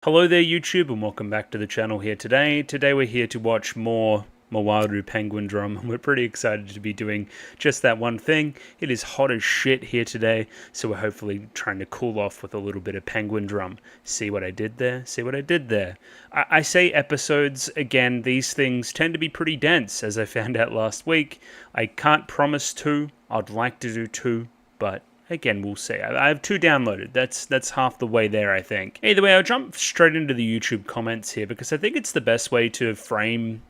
Hello there YouTube and welcome back to the channel here today. Today we're here to watch more Mawaru Penguindrum. We're pretty excited to be doing just that one thing. It is hot as shit here today, so we're hopefully trying to cool off with a little bit of Penguindrum. See what I did there? See what I did there? I say episodes, again, these things tend to be pretty dense, as I found out last week. I can't promise 2. I'd like to do 2, but again, we'll see. I have 2 downloaded. That's half the way there, I think. Either way, I'll jump straight into the YouTube comments here because I think it's the best way to frame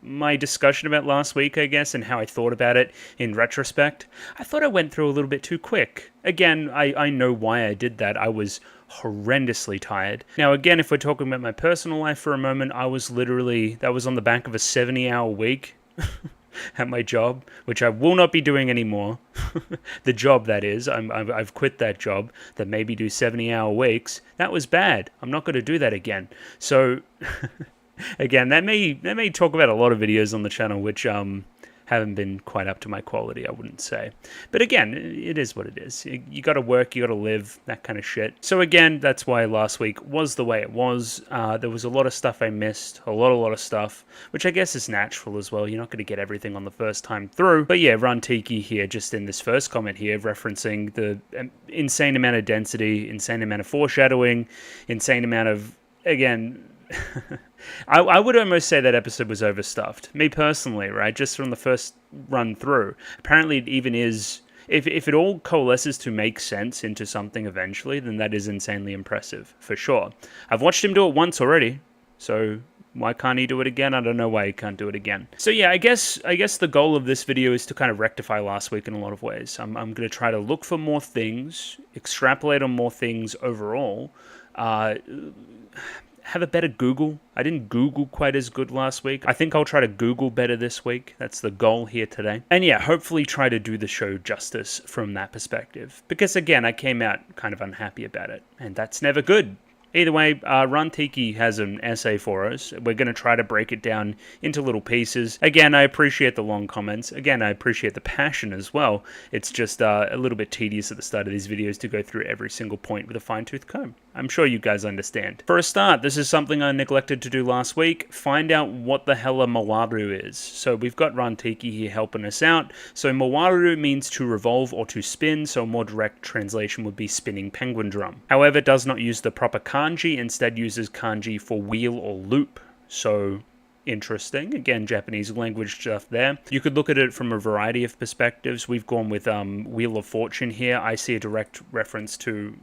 my discussion about last week, I guess, and how I thought about it in retrospect. I thought I went through a little bit too quick. Again, I know why I did that. I was horrendously tired. Now, again, if we're talking about my personal life for a moment, that was on the back of a 70-hour week. At my job, which I will not be doing anymore. The job, that is. I've quit that job that made me do 70-hour weeks. That was bad. I'm not going to do that again. So, again, that may talk about a lot of videos on the channel, which haven't been quite up to my quality, I wouldn't say. But again, it is what it is. You got to work, you got to live, that kind of shit. So again, that's why last week was the way it was. There was a lot of stuff I missed, a lot of stuff, which I guess is natural as well. You're not going to get everything on the first time through. But yeah, Run Tiki here, just in this first comment here, referencing the insane amount of density, insane amount of foreshadowing, insane amount of, again, I would almost say that episode was overstuffed. Me personally, right? Just from the first run through. Apparently it even is, if it all coalesces to make sense into something eventually, then that is insanely impressive, for sure. I've watched him do it once already, so why can't he do it again? I don't know why he can't do it again. So yeah, I guess the goal of this video is to kind of rectify last week in a lot of ways. I'm going to try to look for more things, extrapolate on more things overall, have a better Google. I didn't Google quite as good last week. I think I'll try to Google better this week. That's the goal here today. And yeah, hopefully try to do the show justice from that perspective. Because again, I came out kind of unhappy about it, and that's never good. Either way, Run Tiki has an essay for us. We're going to try to break it down into little pieces. Again, I appreciate the long comments. Again, I appreciate the passion as well. It's just a little bit tedious at the start of these videos to go through every single point with a fine-tooth comb. I'm sure you guys understand. For a start, this is something I neglected to do last week. Find out what the hell a Mawaru is. So we've got Run Tiki here helping us out. So Mawaru means to revolve or to spin, so a more direct translation would be spinning penguin drum. However, it does not use the proper kanji, instead uses kanji for wheel or loop. So interesting. Again, Japanese language stuff there. You could look at it from a variety of perspectives. We've gone with Wheel of Fortune here. I see a direct reference to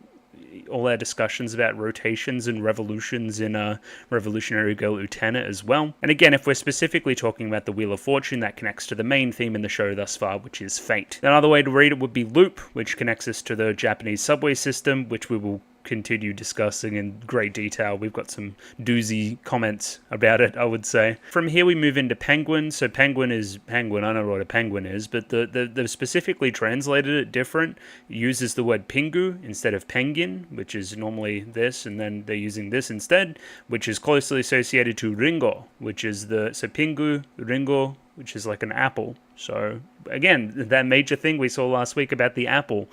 all our discussions about rotations and revolutions in Revolutionary Girl Utena as well. And again, if we're specifically talking about the Wheel of Fortune, that connects to the main theme in the show thus far, which is fate. Another way to read it would be loop, which connects us to the Japanese subway system, which we will continue discussing in great detail. We've got some doozy comments about it, I would say. From here we move into penguin. So penguin is penguin. I know what a penguin is, but they've specifically translated it different. It uses the word pingu instead of penguin, which is normally this, and then they're using this instead, which is closely associated to ringo, which is so pingu, ringo, which is like an apple. So again, that major thing we saw last week about the apple,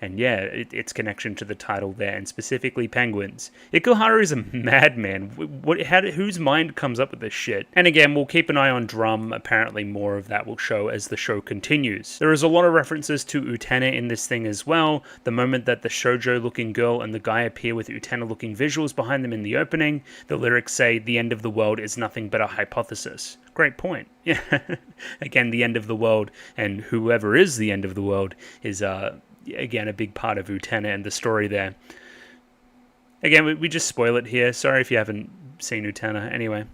and yeah, its connection to the title there, and specifically penguins. Ikuharu is a madman. Whose mind comes up with this shit? And again, we'll keep an eye on drum. Apparently more of that will show as the show continues. There is a lot of references to Utena in this thing as well. The moment that the shoujo-looking girl and the guy appear with Utena-looking visuals behind them in the opening, the lyrics say, "The end of the world is nothing but a hypothesis." Great point. Yeah. Again, the end of the world, and whoever is the end of the world is again, a big part of Utena and the story there. Again, we just spoil it here. Sorry if you haven't seen Utena. Anyway.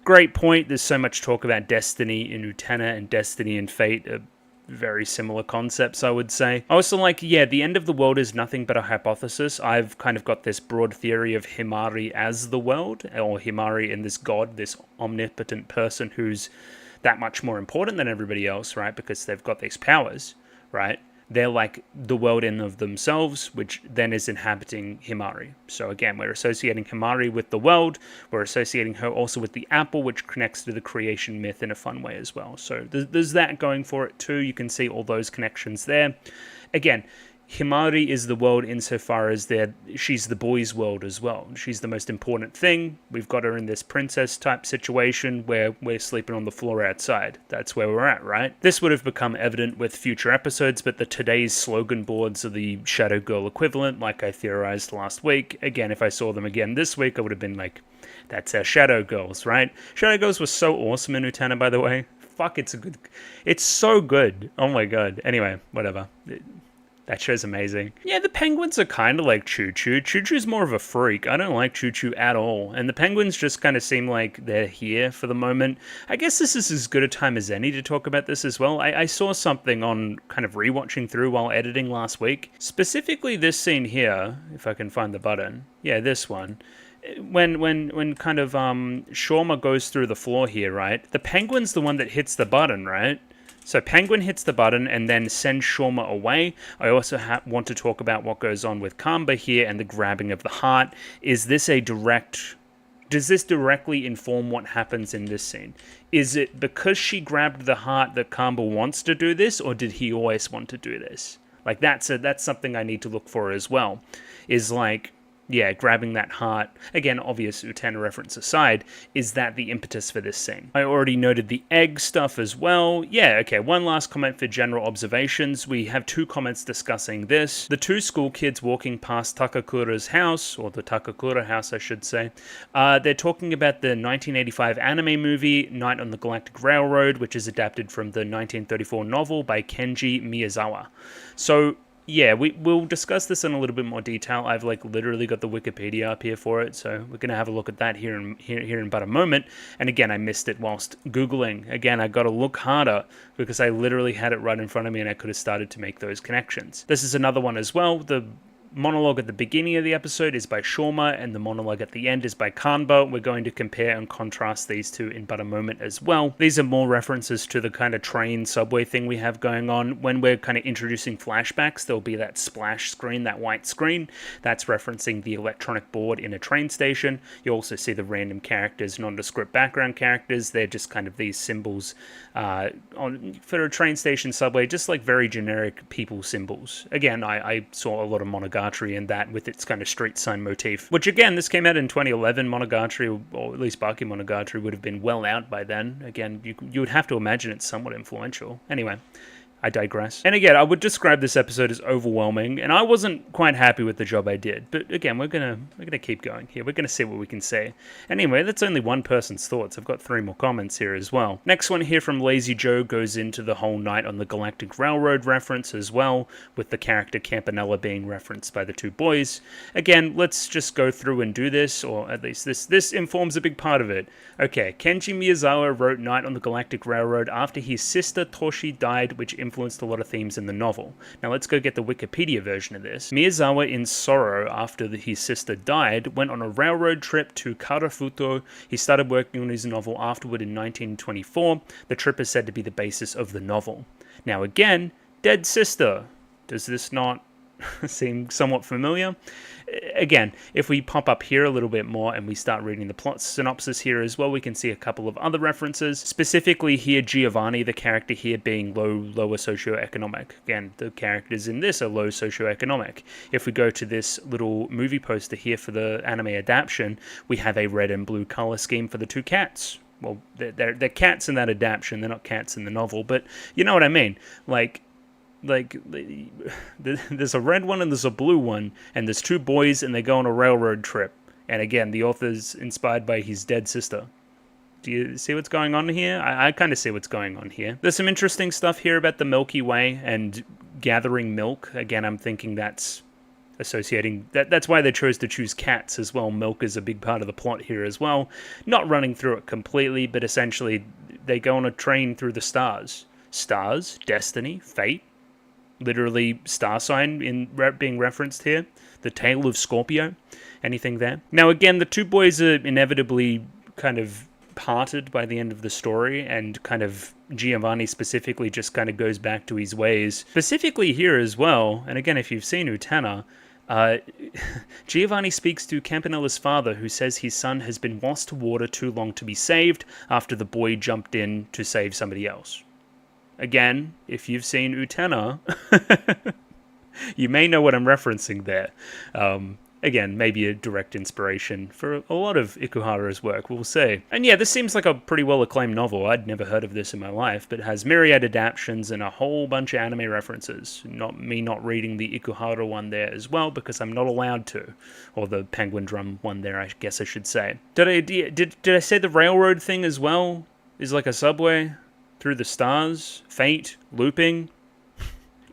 Great point. There's so much talk about destiny in Utena, and destiny and fate are very similar concepts, I would say. I also like, yeah, the end of the world is nothing but a hypothesis. I've kind of got this broad theory of Himari as the world, or Himari in this god, this omnipotent person who's that much more important than everybody else, right? Because they've got these powers, right? They're like the world in of themselves, which then is inhabiting Himari. So again, we're associating Himari with the world. We're associating her also with the apple, which connects to the creation myth in a fun way as well. So there's that going for it too. You can see all those connections there. Again, Himari is the world insofar as she's the boys' world as well. She's the most important thing. We've got her in this princess type situation where we're sleeping on the floor outside. That's where we're at, right? This would have become evident with future episodes, but the today's slogan boards are the Shadow Girl equivalent, like I theorized last week. Again, if I saw them again this week, I would have been like, that's our Shadow Girls, right? Shadow Girls was so awesome in Utena, by the way. Fuck, it's so good. Oh my god. Anyway, whatever. That show's amazing. Yeah, the penguins are kind of like Choo Choo. Choo Choo's more of a freak. I don't like Choo Choo at all. And the penguins just kind of seem like they're here for the moment. I guess this is as good a time as any to talk about this as well. I saw something on kind of rewatching through while editing last week. Specifically this scene here, if I can find the button. Yeah, this one. When kind of Shauma goes through the floor here, right? The penguin's the one that hits the button, right? So Penguin hits the button and then sends Shauma away. I also want to talk about what goes on with Kamba here and the grabbing of the heart. Does this directly inform what happens in this scene? Is it because she grabbed the heart that Kamba wants to do this, or did he always want to do this? Like that's something I need to look for as well. Is like, yeah, grabbing that heart, again, obvious Utena reference aside, is that the impetus for this scene? I already noted the egg stuff as well. Yeah, okay, one last comment for general observations. We have 2 comments discussing this. The 2 school kids walking past Takakura's house, or the Takakura house, I should say. They're talking about the 1985 anime movie, Night on the Galactic Railroad, which is adapted from the 1934 novel by Kenji Miyazawa. So, yeah, we'll discuss this in a little bit more detail. I've like literally got the Wikipedia up here for it, so we're gonna have a look at that here in about a moment. And again, I missed it whilst Googling. Again, I got to look harder because I literally had it right in front of me and I could have started to make those connections. This is another one as well. The monologue at the beginning of the episode is by Shauma, and the monologue at the end is by Kanba. We're going to compare and contrast these two in but a moment as well. These are more references to the kind of train subway thing we have going on. When we're kind of introducing flashbacks, there'll be that splash screen, that white screen. That's referencing the electronic board in a train station. You also see the random characters, nondescript background characters. They're just kind of these symbols for a train station subway, just like very generic people symbols. Again, I saw a lot of Monogatari in that with its kind of street sign motif, which again, this came out in 2011. Monogatari, or at least Baki Monogatari, would have been well out by then. Again, you would have to imagine it's somewhat influential. Anyway, I digress. And again, I would describe this episode as overwhelming, and I wasn't quite happy with the job I did. But again, we're gonna keep going here. We're gonna see what we can say. Anyway, that's only one person's thoughts. I've got 3 more comments here as well. Next one here from Lazy Joe goes into the whole Night on the Galactic Railroad reference as well, with the character Campanella being referenced by the 2 boys. Again, let's just go through and do this, or at least this informs a big part of it. Okay, Kenji Miyazawa wrote Night on the Galactic Railroad after his sister Toshi died, which influenced a lot of themes in the novel. Now let's go get the Wikipedia version of this. Miyazawa, in sorrow after his sister died, went on a railroad trip to Karafuto. He started working on his novel afterward in 1924. The trip is said to be the basis of the novel. Now again, dead sister. Does this not seem somewhat familiar? Again, if we pop up here a little bit more and we start reading the plot synopsis here as well, we can see a couple of other references. Specifically here, Giovanni, the character here, being lower socioeconomic. Again, the characters in this are low socioeconomic. If we go to this little movie poster here for the anime adaptation, we have a red and blue color scheme for the 2 cats. Well, they're cats in that adaptation. They're not cats in the novel, but you know what I mean. Like there's a red one and there's a blue one, and there's 2 boys and they go on a railroad trip. And again, the author's inspired by his dead sister. Do you see what's going on here? I kind of see what's going on here. There's some interesting stuff here about the Milky Way and gathering milk. Again, I'm thinking that's associating that's why they chose to choose cats as well. Milk is a big part of the plot here as well. Not running through it completely, but essentially they go on a train through the stars. Stars, destiny, fate. Literally star sign being referenced here. The Tale of Scorpio. Anything there? Now again, the 2 boys are inevitably kind of parted by the end of the story, and kind of Giovanni specifically just kind of goes back to his ways. Specifically here as well, and again, if you've seen Utena, Giovanni speaks to Campanella's father, who says his son has been lost to water too long to be saved after the boy jumped in to save somebody else. Again, if you've seen Utena, You may know what I'm referencing there. Again, maybe a direct inspiration for a lot of Ikuhara's work, we'll see. And yeah, this seems like a pretty well-acclaimed novel. I'd never heard of this in my life, but it has myriad adaptations and a whole bunch of anime references. Not reading the Ikuhara one there as well, because I'm not allowed to. Or the Penguindrum one there, I guess I should say. Did I say the railroad thing as well? Is like a subway? Through the stars? Fate? Looping?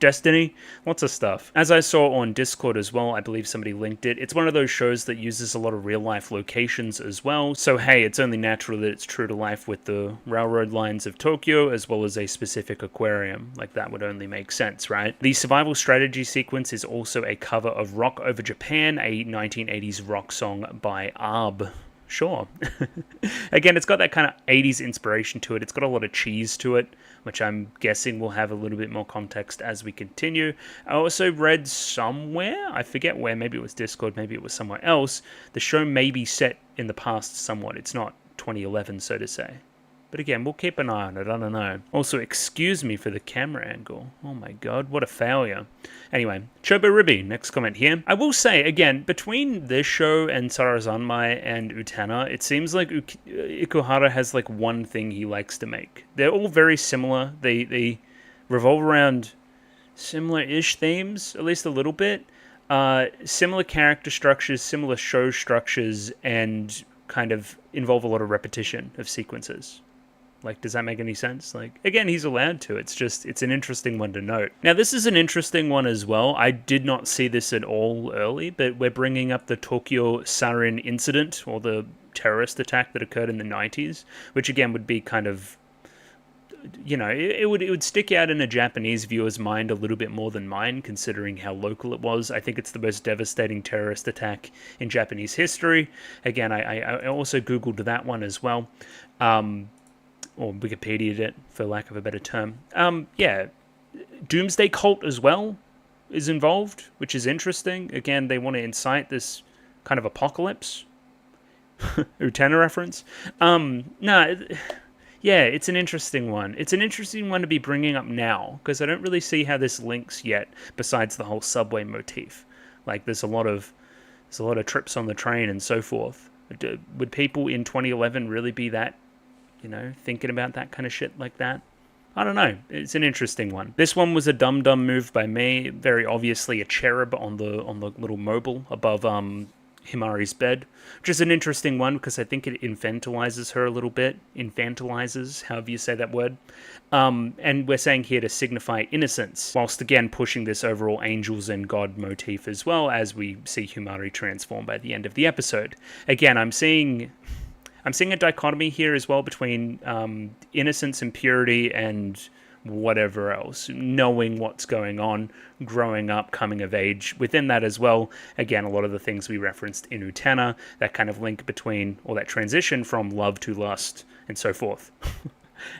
Destiny, lots of stuff. As I saw on Discord as well, I believe somebody linked it. It's one of those shows that uses a lot of real life locations as well. So hey, it's only natural that it's true to life with the railroad lines of Tokyo as well as a specific aquarium. Like that would only make sense, right? The survival strategy sequence is also a cover of Rock Over Japan, a 1980s rock song by ARB. Sure. Again, it's got that kind of 80s inspiration to it. It's got a lot of cheese to it, which I'm guessing will have a little bit more context as we continue. I also read somewhere, I forget where, maybe it was Discord, maybe it was somewhere else, the show may be set in the past somewhat. It's not 2011, so to say. But again, we'll keep an eye on it, I don't know. Also, excuse me for the camera angle. Oh my god, what a failure. Anyway, Choboribi, next comment here. I will say, again, between this show and Sarazanmai and Utena, it seems like Ikuhara has like one thing he likes to make. They're all very similar. They revolve around similar-ish themes, at least a little bit. Similar character structures, similar show structures, and kind of involve a lot of repetition of sequences. Like, does that make any sense? Like, again, he's allowed to. It's an interesting one to note. Now, this is an interesting one as well. I did not see this at all early, but we're bringing up the Tokyo Sarin incident, or the terrorist attack that occurred in the 90s, which again would be kind of, you know, it would stick out in a Japanese viewer's mind a little bit more than mine, considering how local it was. I think it's the most devastating terrorist attack in Japanese history. Again, I also Googled that one as well. Or Wikipedia'd it, for lack of a better term. Yeah, Doomsday Cult as well is involved, which is interesting. Again, they want to incite this kind of apocalypse. Utena reference. Yeah, it's an interesting one. It's an interesting one to be bringing up now, because I don't really see how this links yet, besides the whole subway motif. Like, there's a lot of trips on the train and so forth. Would people in 2011 really be that, you know, thinking about that kind of shit like that? I don't know. It's an interesting one. This one was a dumb move by me. Very obviously a cherub on the little mobile above Himari's bed, which is an interesting one because I think it infantilizes her a little bit. Infantilizes, however you say that word. And we're saying here to signify innocence, whilst again pushing this overall angels and God motif as well, as we see Himari transform by the end of the episode. Again, I'm seeing a dichotomy here as well between innocence and purity and whatever else, knowing what's going on, growing up, coming of age. Within that as well, again, a lot of the things we referenced in Utena, that kind of link between, or that transition from love to lust and so forth.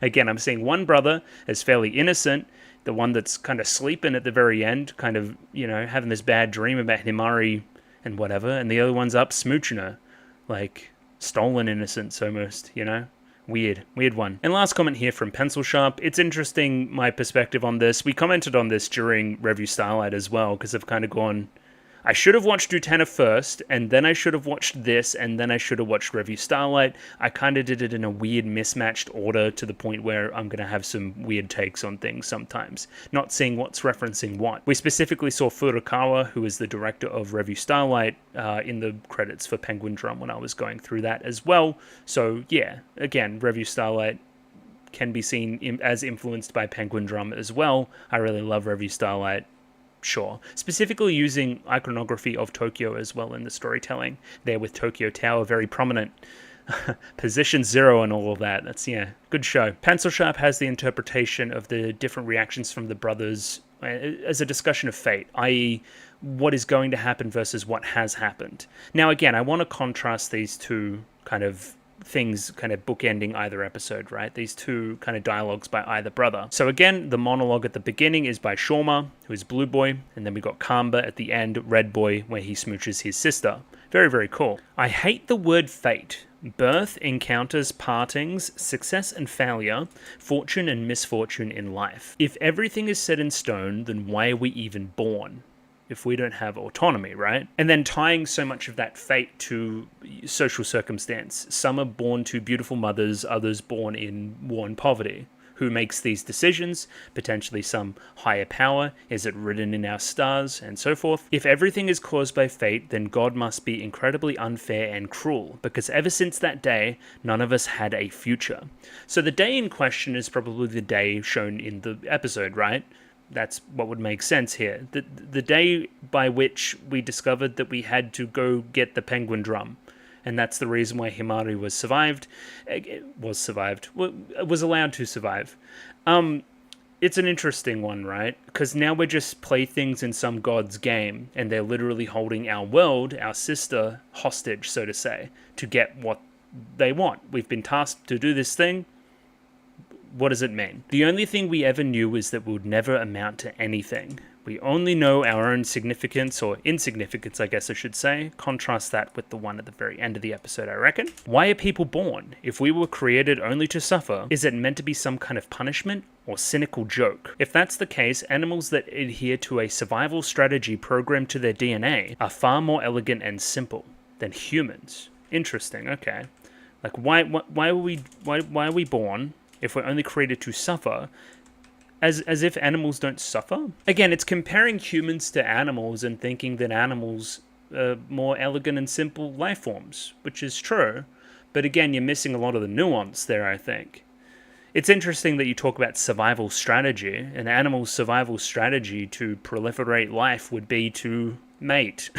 Again, I'm seeing one brother as fairly innocent, the one that's kind of sleeping at the very end, kind of, you know, having this bad dream about Himari and whatever, and the other one's up smooching her. Like, stolen innocence almost, you know? Weird one. And last comment here from Pencil Sharp. It's interesting, my perspective on this. We commented on this during Review Starlight as well, because I've kind of gone, I should have watched Utena first, and then I should have watched this, and then I should have watched Review Starlight. I kind of did it in a weird mismatched order to the point where I'm going to have some weird takes on things sometimes, not seeing what's referencing what. We specifically saw Furukawa, who is the director of Review Starlight, in the credits for Penguindrum when I was going through that as well. So yeah, again, Review Starlight can be seen as influenced by Penguindrum as well. I really love Review Starlight. Sure. Specifically using iconography of Tokyo as well in the storytelling. There with Tokyo Tower, very prominent. Position 0 and all of that. That's, yeah, good show. Pencil Sharp has the interpretation of the different reactions from the brothers as a discussion of fate, i.e. what is going to happen versus what has happened. Now, again, I want to contrast these two kind of things kind of bookending either episode, right? These two kind of dialogues by either brother. So again, the monologue at the beginning is by Shoma, who is Blue Boy, and then we got Kamba at the end, Red Boy, where he smooches his sister. Very, very cool. I hate the word fate. Birth, encounters, partings, success and failure, fortune and misfortune in life. If everything is set in stone, then why are we even born? if we don't have autonomy, right? And then tying so much of that fate to social circumstance. Some are born to beautiful mothers, others born in war and poverty. Who makes these decisions? Potentially some higher power. Is it written in our stars? And so forth. If everything is caused by fate, then God must be incredibly unfair and cruel, because ever since that day, none of us had a future. So the day in question is probably the day shown in the episode, right? That's what would make sense here. The day by which we discovered that we had to go get the penguin drum. And that's the reason why Himari was allowed to survive. It's an interesting one, right? Because now we're just playthings in some god's game, and they're literally holding our world, our sister, hostage, so to say, to get what they want. We've been tasked to do this thing. What does it mean? The only thing we ever knew is that we would never amount to anything. We only know our own significance, or insignificance, I guess I should say. Contrast that with the one at the very end of the episode, I reckon. Why are people born? If we were created only to suffer, is it meant to be some kind of punishment or cynical joke? If that's the case, animals that adhere to a survival strategy programmed to their DNA are far more elegant and simple than humans. Interesting, okay. Like, why are we born if we're only created to suffer? As if animals don't suffer? Again, it's comparing humans to animals and thinking that animals are more elegant and simple life forms, which is true. But again, you're missing a lot of the nuance there, I think. It's interesting that you talk about survival strategy. An animal's survival strategy to proliferate life would be to mate.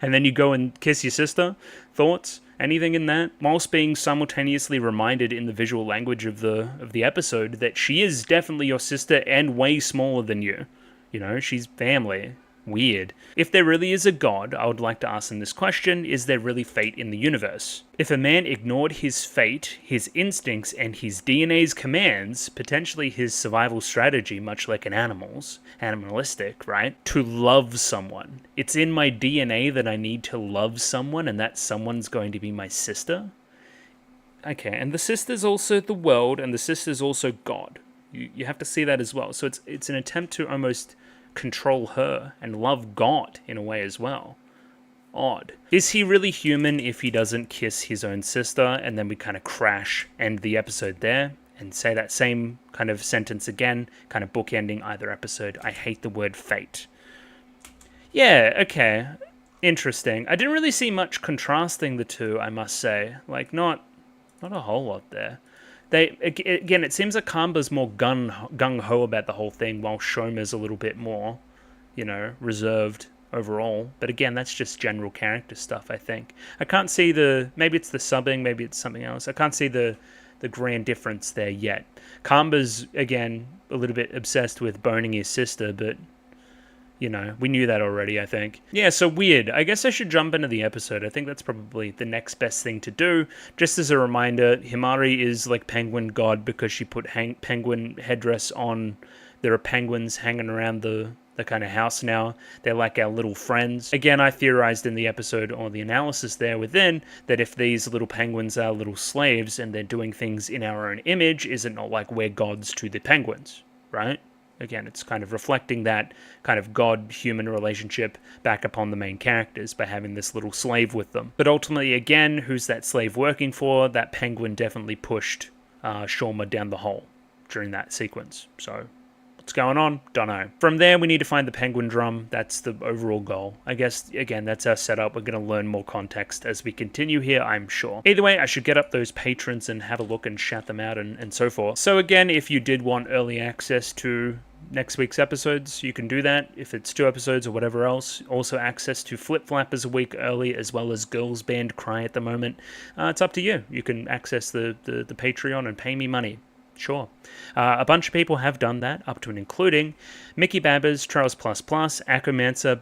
And then you go and kiss your sister? Thoughts? Anything in that? Whilst being simultaneously reminded in the visual language of the episode that she is definitely your sister and way smaller than you. You know, she's family. Weird. If there really is a God, I would like to ask him this question: is there really fate in the universe? If a man ignored his fate, his instincts, and his DNA's commands, potentially his survival strategy, much like an animalistic, right? To love someone. It's in my DNA that I need to love someone, and that someone's going to be my sister? Okay, and the sister's also the world, and the sister's also God. You have to see that as well. So it's an attempt to almost control her and love God in a way as well. Odd. Is he really human if he doesn't kiss his own sister? And then we kind of crash, end the episode there, and say that same kind of sentence again, kind of bookending either episode. I hate the word fate. Yeah, okay. Interesting. I didn't really see much contrasting the two, I must say. Like, not a whole lot there. Again, it seems like Kanba's more gung-ho about the whole thing, while Shoma's a little bit more, reserved overall. But again, that's just general character stuff, I think. I can't see maybe it's the subbing, maybe it's something else. I can't see the grand difference there yet. Kanba's, again, a little bit obsessed with boning his sister, but we knew that already, I think. Yeah, so weird. I guess I should jump into the episode. I think that's probably the next best thing to do. Just as a reminder, Himari is like penguin god because she put penguin headdress on. There are penguins hanging around the kind of house now. They're like our little friends. Again, I theorized in the episode, or the analysis there within, that if these little penguins are little slaves and they're doing things in our own image, is it not like we're gods to the penguins, right? Again, it's kind of reflecting that kind of god-human relationship back upon the main characters by having this little slave with them. But ultimately, again, who's that slave working for? That penguin definitely pushed Shoma down the hole during that sequence. So, what's going on? Don't know. From there, we need to find the penguin drum. That's the overall goal. I guess, again, that's our setup. We're going to learn more context as we continue here, I'm sure. Either way, I should get up those patrons and have a look and shout them out and so forth. So again, if you did want early access to next week's episodes, you can do that. If it's 2 episodes or whatever else, also access to Flip Flappers a week early, as well as Girls Band Cry at the moment. It's up to you. You can access the Patreon and pay me money. Sure. A bunch of people have done that, up to and including Mickey Babbers, Charles++, Akomancer,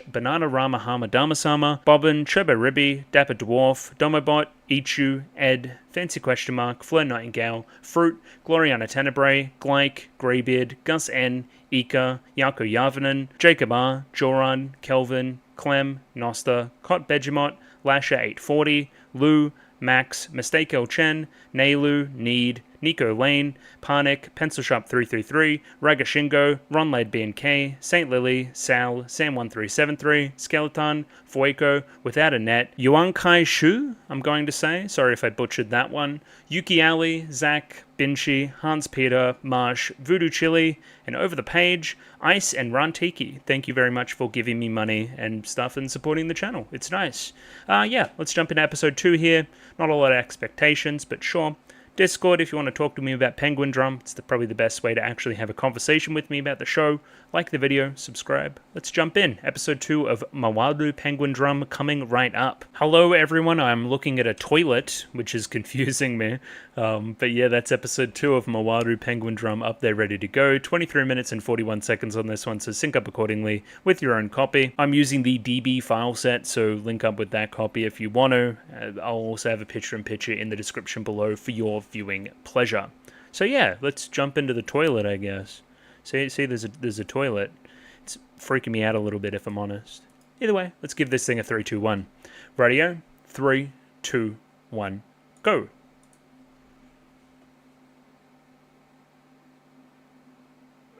/ Banana Rama Hama Damasama, Bobbin, Chobo Ribby, Dapper Dwarf, Domobot, Ichu, Ed, Fancy Question Mark, Fleur Nightingale, Fruit, Gloriana Tenebrae, Glyke, Greybeard, Gus N, Ika, Yako Yavanen, Jacob R, Joran, Kelvin, Clem, Nosta, Cot Begemot, Lasher 840, Lou, Max, Mistake El Chen, Nailu, Need, Nico Lane, Parnik, Pencil Sharp 333, Ragashingo, Ronlade BNK, Saint Lily, Sal, Sam1373, Skeleton, Fueko, Without a Net, Yuan Kai Shu, I'm going to say, sorry if I butchered that one, Yuki Ali, Zach, Binshi, Hans Peter, Marsh, Voodoo Chili, and over the page, Ice and Rantiki. Thank you very much for giving me money and stuff and supporting the channel. It's nice. Yeah, let's jump into episode 2 here. Not a lot of expectations, but sure. Discord, if you want to talk to me about Penguindrum, it's probably the best way to actually have a conversation with me about the show. Like the video, subscribe. Let's jump in. Episode 2 of Mawaru Penguindrum coming right up. Hello everyone, I'm looking at a toilet, which is confusing me. But yeah, that's episode 2 of Mawaru Penguindrum up there ready to go. 23 minutes and 41 seconds on this one, so sync up accordingly with your own copy. I'm using the DB file set, so link up with that copy if you want to. I'll also have a picture-in-picture in the description below for your viewing pleasure. So yeah, let's jump into the toilet, I guess. See, there's a toilet. It's freaking me out a little bit, if I'm honest. Either way, let's give this thing a 3, 2, 1. Radio, 3, 2, 1, go.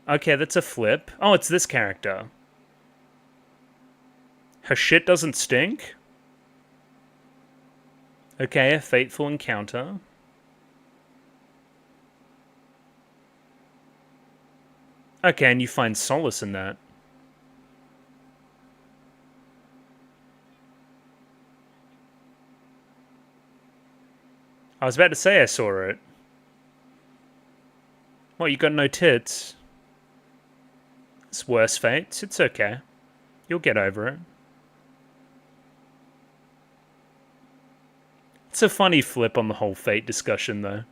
Okay, that's a flip. Oh, it's this character. Her shit doesn't stink? Okay, a fateful encounter. Okay, and you find solace in that. I was about to say I saw it. What, you got no tits? It's worse fates. It's okay. You'll get over it. It's a funny flip on the whole fate discussion, though.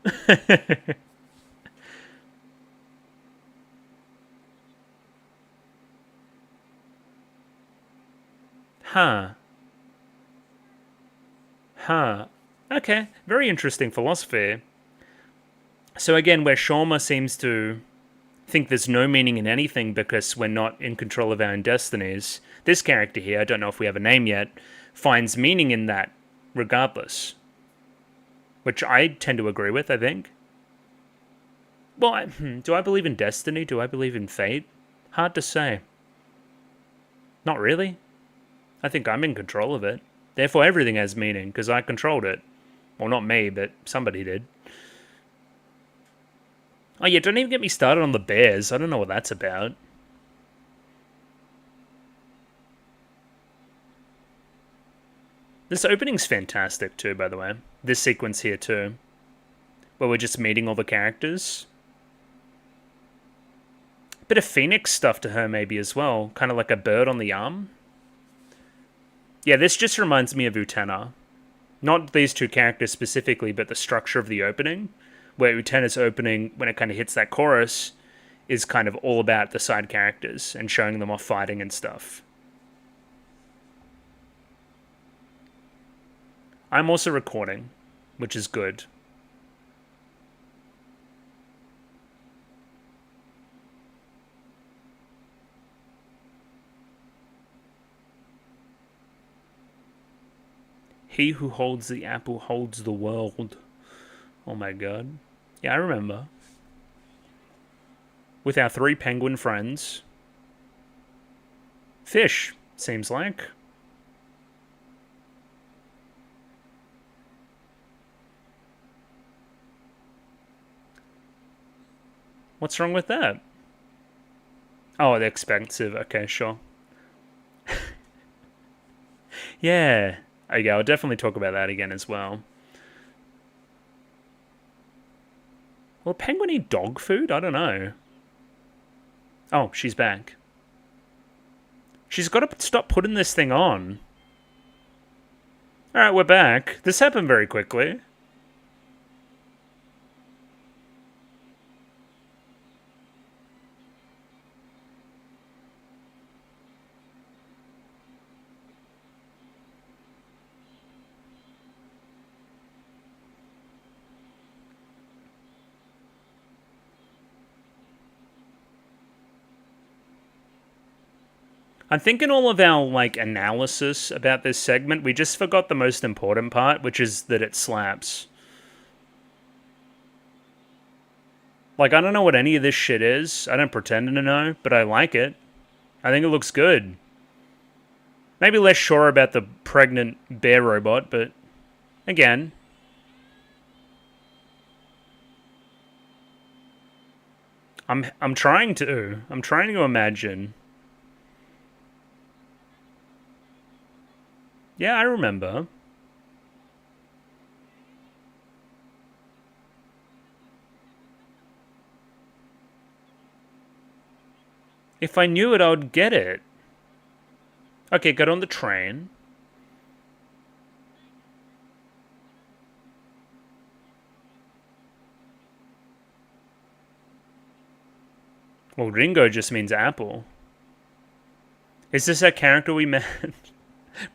Huh. Okay, very interesting philosophy. So again, where Shawma seems to think there's no meaning in anything because we're not in control of our own destinies, this character here, I don't know if we have a name yet, finds meaning in that regardless. Which I tend to agree with, I think. Well, do I believe in destiny? Do I believe in fate? Hard to say. Not really. I think I'm in control of it. Therefore, everything has meaning, because I controlled it. Well, not me, but somebody did. Oh yeah, don't even get me started on the bears. I don't know what that's about. This opening's fantastic too, by the way. This sequence here too. Where we're just meeting all the characters. Bit of Phoenix stuff to her maybe as well. Kind of like a bird on the arm. Yeah, this just reminds me of Utena. Not these two characters specifically, but the structure of the opening. Where Utena's opening, when it kind of hits that chorus, is kind of all about the side characters and showing them off fighting and stuff. I'm also recording, which is good. He who holds the apple holds the world. Oh my god. Yeah, I remember. With our 3 penguin friends. Fish, seems like. What's wrong with that? Oh, they're expensive. Okay, sure. Yeah. Okay, I'll definitely talk about that again as well. Will a penguin eat dog food? I don't know. Oh, she's back. She's got to stop putting this thing on. Alright, we're back. This happened very quickly. I'm thinking all of our, like, analysis about this segment, we just forgot the most important part, which is that it slaps. Like, I don't know what any of this shit is. I don't pretend to know, but I like it. I think it looks good. Maybe less sure about the pregnant bear robot, but again. I'm trying to. I'm trying to imagine. Yeah, I remember. If I knew it, I would get it. Okay, get on the train. Well, Ringo just means apple. Is this a character we met?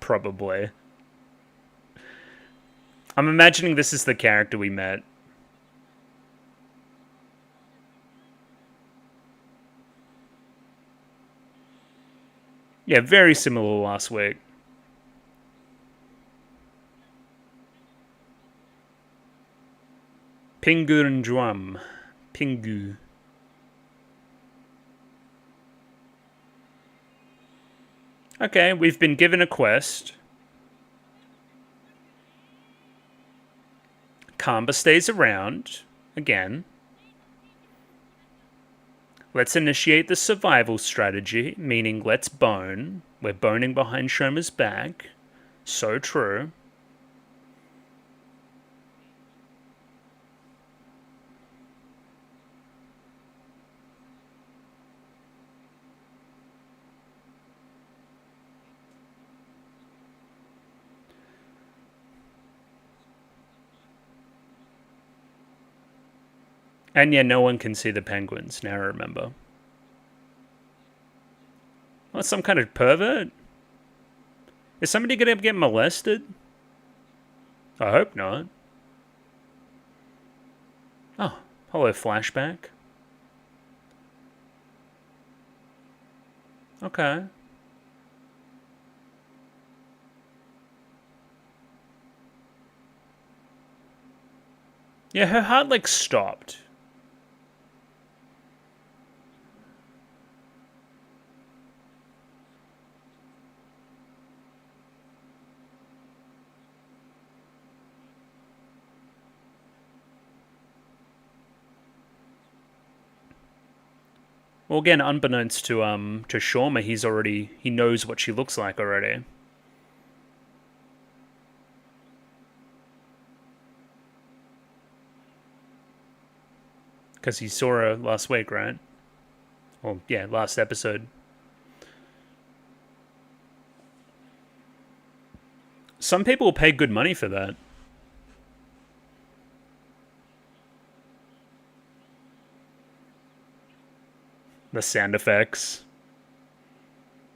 Probably. I'm imagining this is the character we met. Yeah, very similar last week. Penguindrum. Pingu. Okay, we've been given a quest. Kamba stays around. Again. Let's initiate the survival strategy, meaning let's bone. We're boning behind Shoma's back. So true. And yeah, no one can see the penguins, now I remember. Well, some kind of pervert? Is somebody gonna get molested? I hope not. Oh, hello, flashback. Okay. Yeah, her heart, like, stopped. Well, again, unbeknownst to Shoma, he knows what she looks like already. Because he saw her last week, right? Well, yeah, last episode. Some people pay good money for that. The sound effects.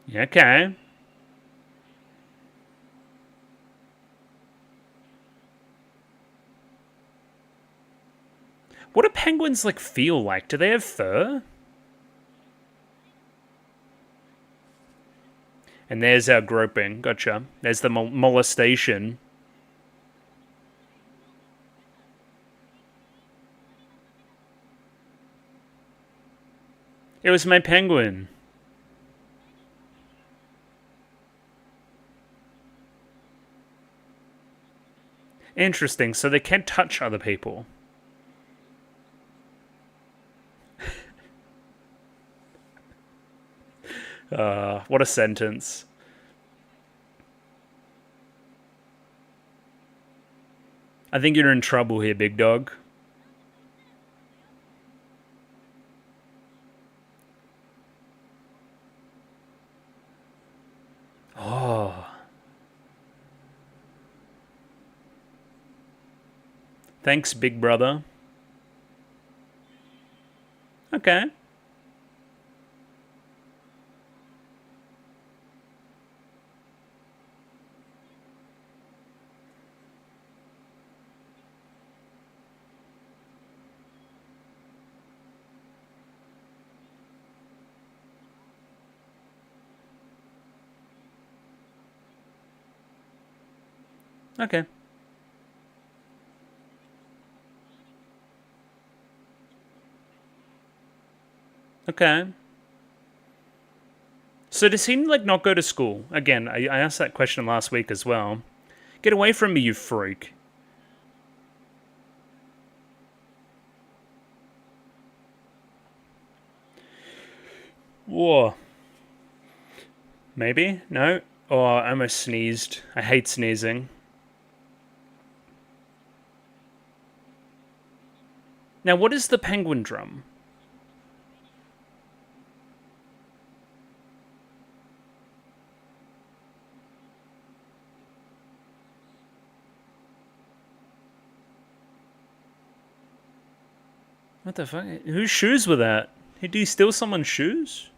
Yeah, okay. What do penguins, like, feel like? Do they have fur? And there's our groping. Gotcha. There's the molestation. It was my penguin. Interesting. So they can't touch other people. What a sentence. I think you're in trouble here, big dog. Oh. Thanks, big brother. Okay. Okay. Okay. So does he, like, not go to school? Again, I asked that question last week as well. Get away from me, you freak. Whoa. Maybe? No? Oh, I almost sneezed. I hate sneezing. Now, what is the penguin drum? What the fuck? Whose shoes were that? Did he steal someone's shoes?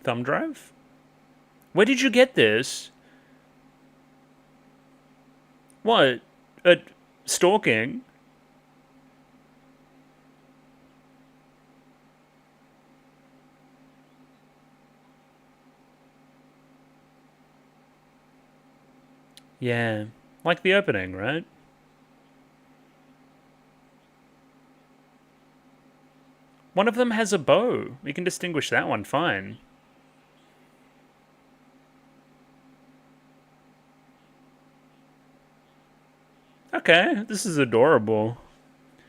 Thumb drive? Where did you get this? What? At stalking? Yeah. Like the opening, right? One of them has a bow. We can distinguish that one fine. Okay, this is adorable.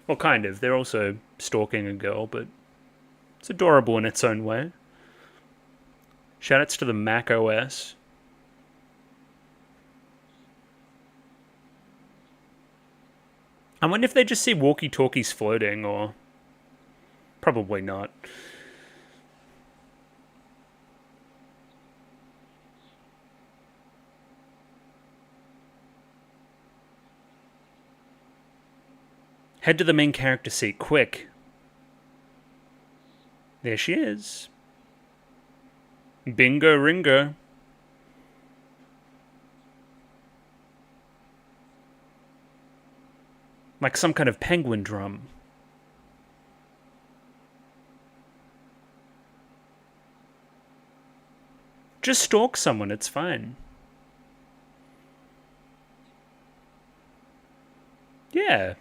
Well, kind of. They're also stalking a girl, but it's adorable in its own way. Shoutouts to the Mac OS. I wonder if they just see walkie-talkies floating, or... Probably not. Head to the main character seat, quick. There she is. Bingo ringo. Like some kind of penguin drum. Just stalk someone, it's fine. Yeah,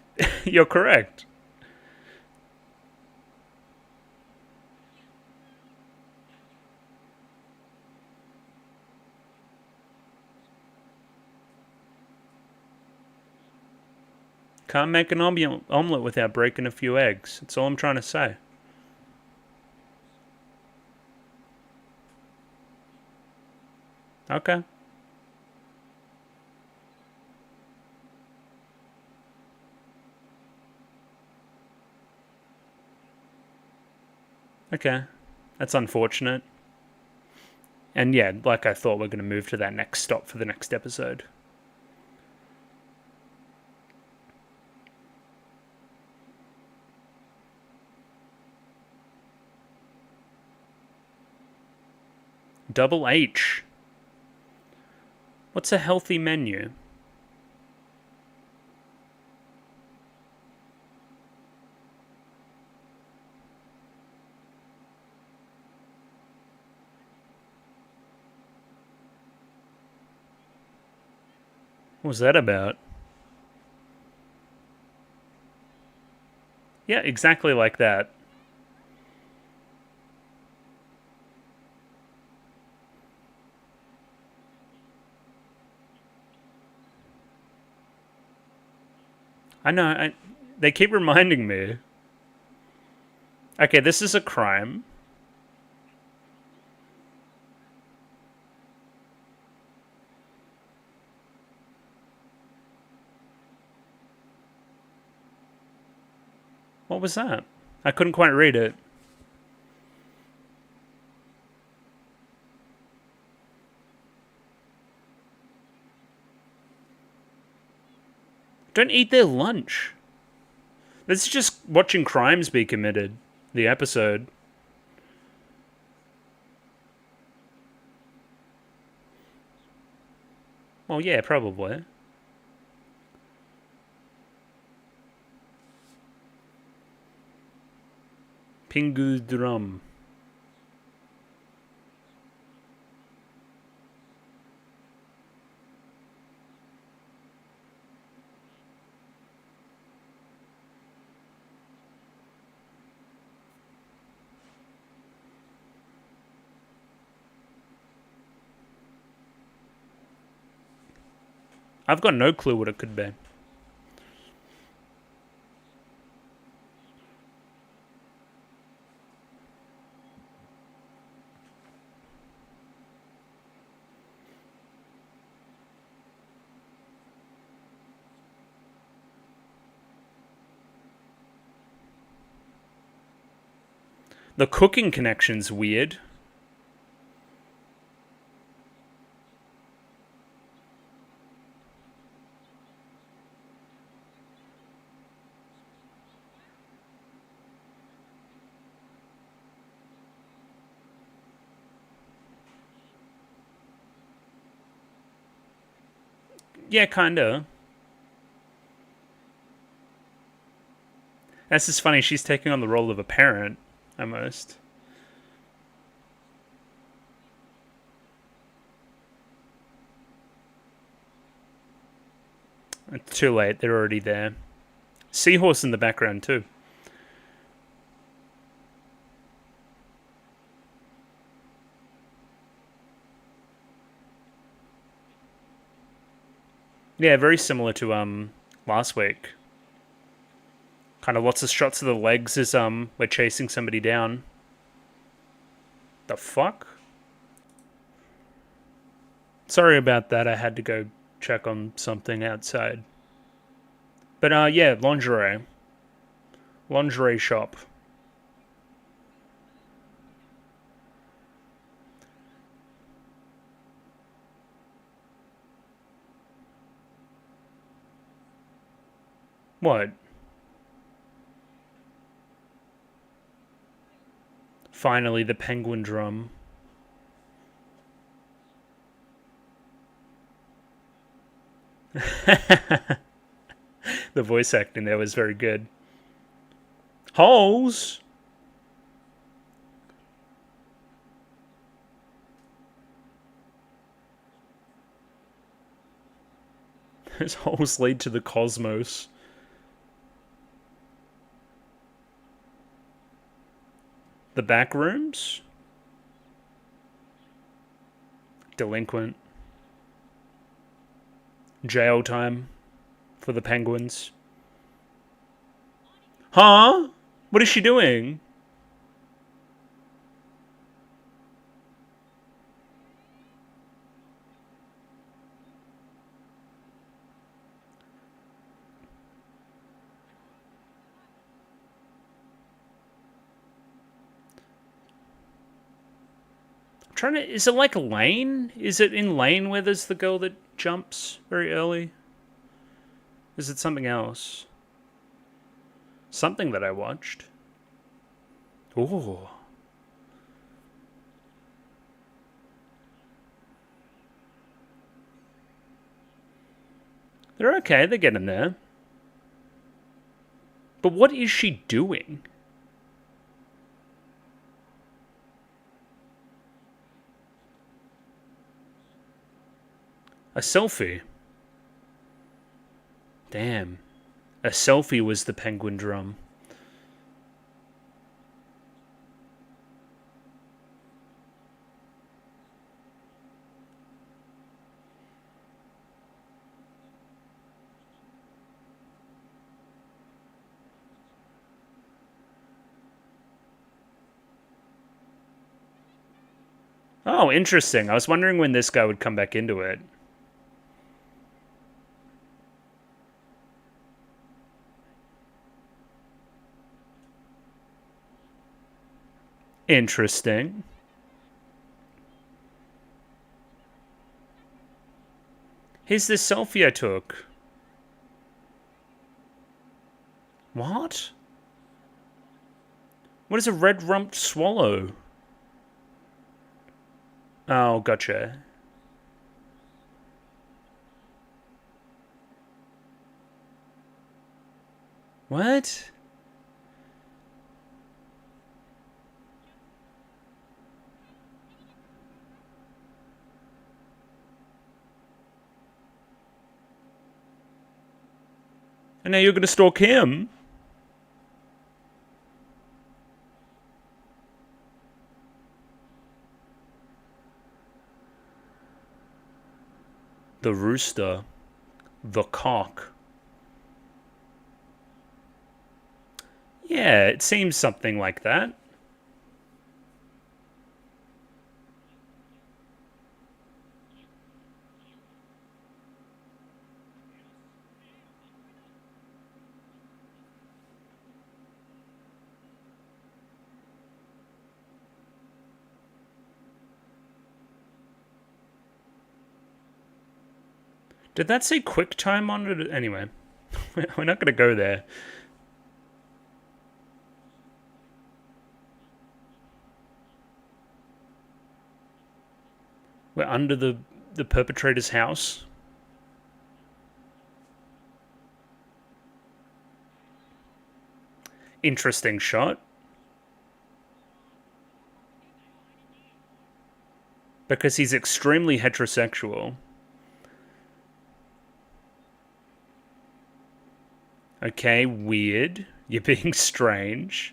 you're correct. Can't make an omelette without breaking a few eggs. That's all I'm trying to say. Okay. Okay. That's unfortunate. And yeah, like I thought, we're going to move to that next stop for the next episode. Double H. What's a healthy menu? What was that about? Yeah, exactly like that. I know, they keep reminding me. Okay, this is a crime. What was that? I couldn't quite read it. Don't eat their lunch. This is just watching crimes be committed. The episode. Well, yeah, probably. Penguindrum. I've got no clue what it could be. The cooking connection's weird. Yeah, kinda. That's just funny, she's taking on the role of a parent, almost. It's too late, they're already there. Seahorse in the background, too. Yeah, very similar to last week. Kind of lots of shots of the legs as we're chasing somebody down. The fuck? Sorry about that, I had to go check on something outside. But yeah, lingerie. Lingerie shop. What? Finally, the penguin drum. The voice acting there was very good. Holes? Those holes lead to the cosmos. The back rooms? Delinquent. Jail time for the penguins. Huh? What is she doing? I'm trying to... Is it like Lane? Is it in Lane where there's the girl that jumps very early? Is it something else? Something that I watched. Ooh. They're okay, they're getting there. But what is she doing? A selfie. Damn. A selfie was the penguin drum. Oh, interesting. I was wondering when this guy would come back into it. Interesting. Here's this selfie I took. What? What is a red-rumped swallow? Oh, gotcha. What? And now you're gonna stalk him? The rooster. The cock. Yeah, it seems something like that. Did that say quick time on it? Anyway, we're not going to go there. We're under the perpetrator's house. Interesting shot. Because he's extremely heterosexual. Okay, weird. You're being strange.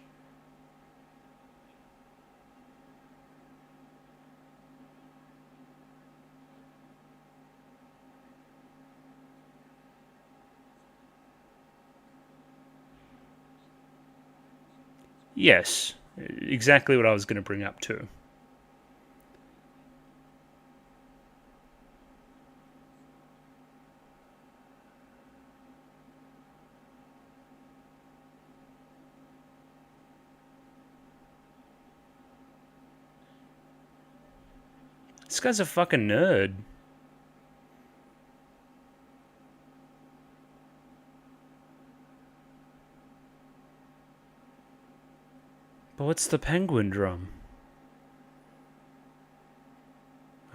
Yes, exactly what I was going to bring up too. This guy's a fucking nerd. But what's the penguin drum?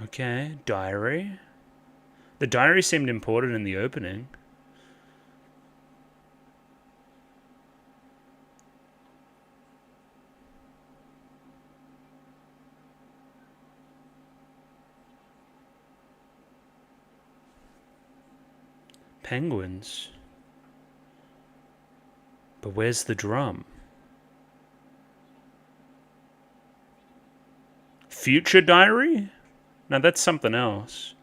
Okay, diary. The diary seemed important in the opening. Penguins. But where's the drum? Future diary? No, that's something else.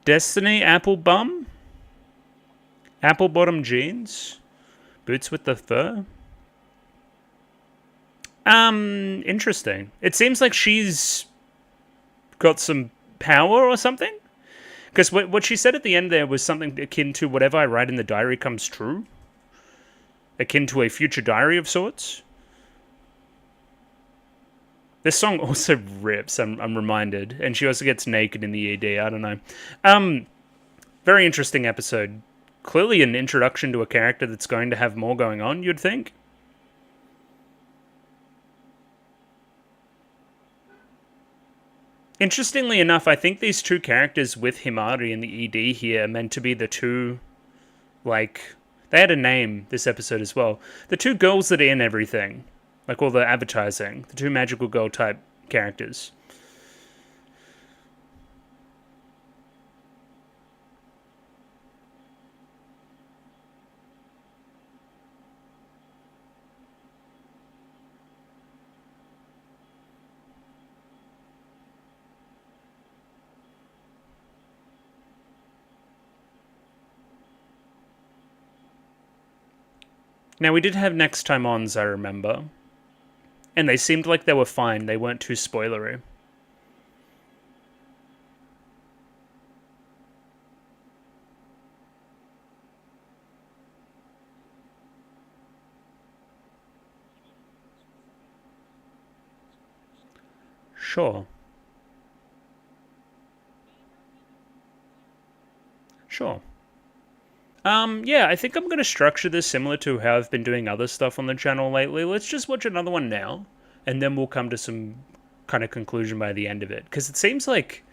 Destiny apple bum? Apple bottom jeans? Boots with the fur? Interesting. It seems like she's got some power or something? Because what she said at the end there was something akin to whatever I write in the diary comes true. Akin to a future diary of sorts. This song also rips, I'm reminded. And she also gets naked in the ED, I don't know. Very interesting episode. Clearly an introduction to a character that's going to have more going on, you'd think. Interestingly enough, I think these two characters with Himari and the ED here are meant to be the two, like, they had a name this episode as well. The two girls that are in everything, like all the advertising, the two magical girl type characters. Now, we did have next time ons, I remember. And they seemed like they were fine. They weren't too spoilery. Sure. Sure. Yeah, I think I'm going to structure this similar to how I've been doing other stuff on the channel lately. Let's just watch another one now, and then we'll come to some kind of conclusion by the end of it. Because it seems like,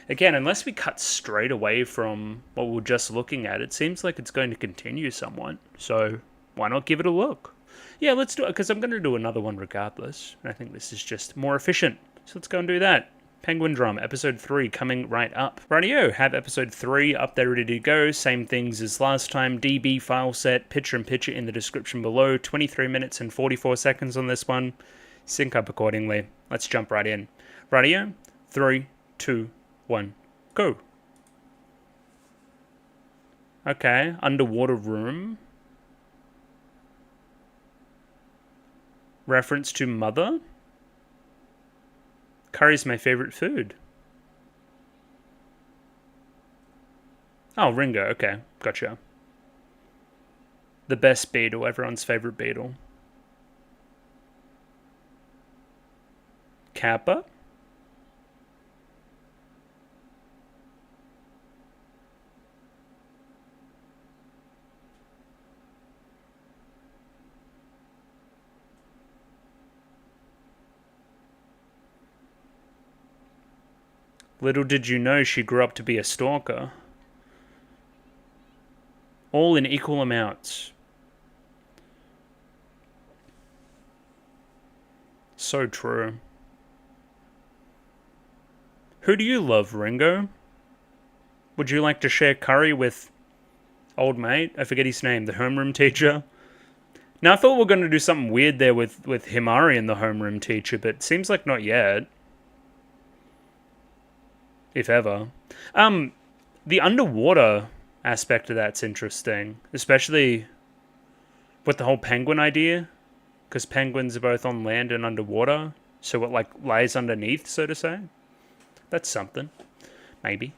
again, unless we cut straight away from what we're just looking at, it seems like it's going to continue somewhat. So why not give it a look? Yeah, let's do it, because I'm going to do another one regardless. And I think this is just more efficient. So let's go and do that. Penguindrum Episode 3 coming right up. Rightio, have Episode 3 up there ready to go. Same things as last time. DB file set, picture-in-picture in the description below. 23 minutes and 44 seconds on this one. Sync up accordingly. Let's jump right in. Rightio, 3, 2, 1, go. Okay, underwater room. Reference to mother. Curry's my favorite food. Oh, Ringo, okay, gotcha. The best beetle, everyone's favorite beetle. Kappa. Little did you know she grew up to be a stalker. All in equal amounts. So true. Who do you love, Ringo? Would you like to share curry with old mate? I forget his name, the homeroom teacher. Now, I thought we were going to do something weird there with Himari and the homeroom teacher, but it seems like not yet. If ever. The underwater aspect of that's interesting, especially with the whole penguin idea, because penguins are both on land and underwater, so it like lies underneath, so to say. That's something, maybe.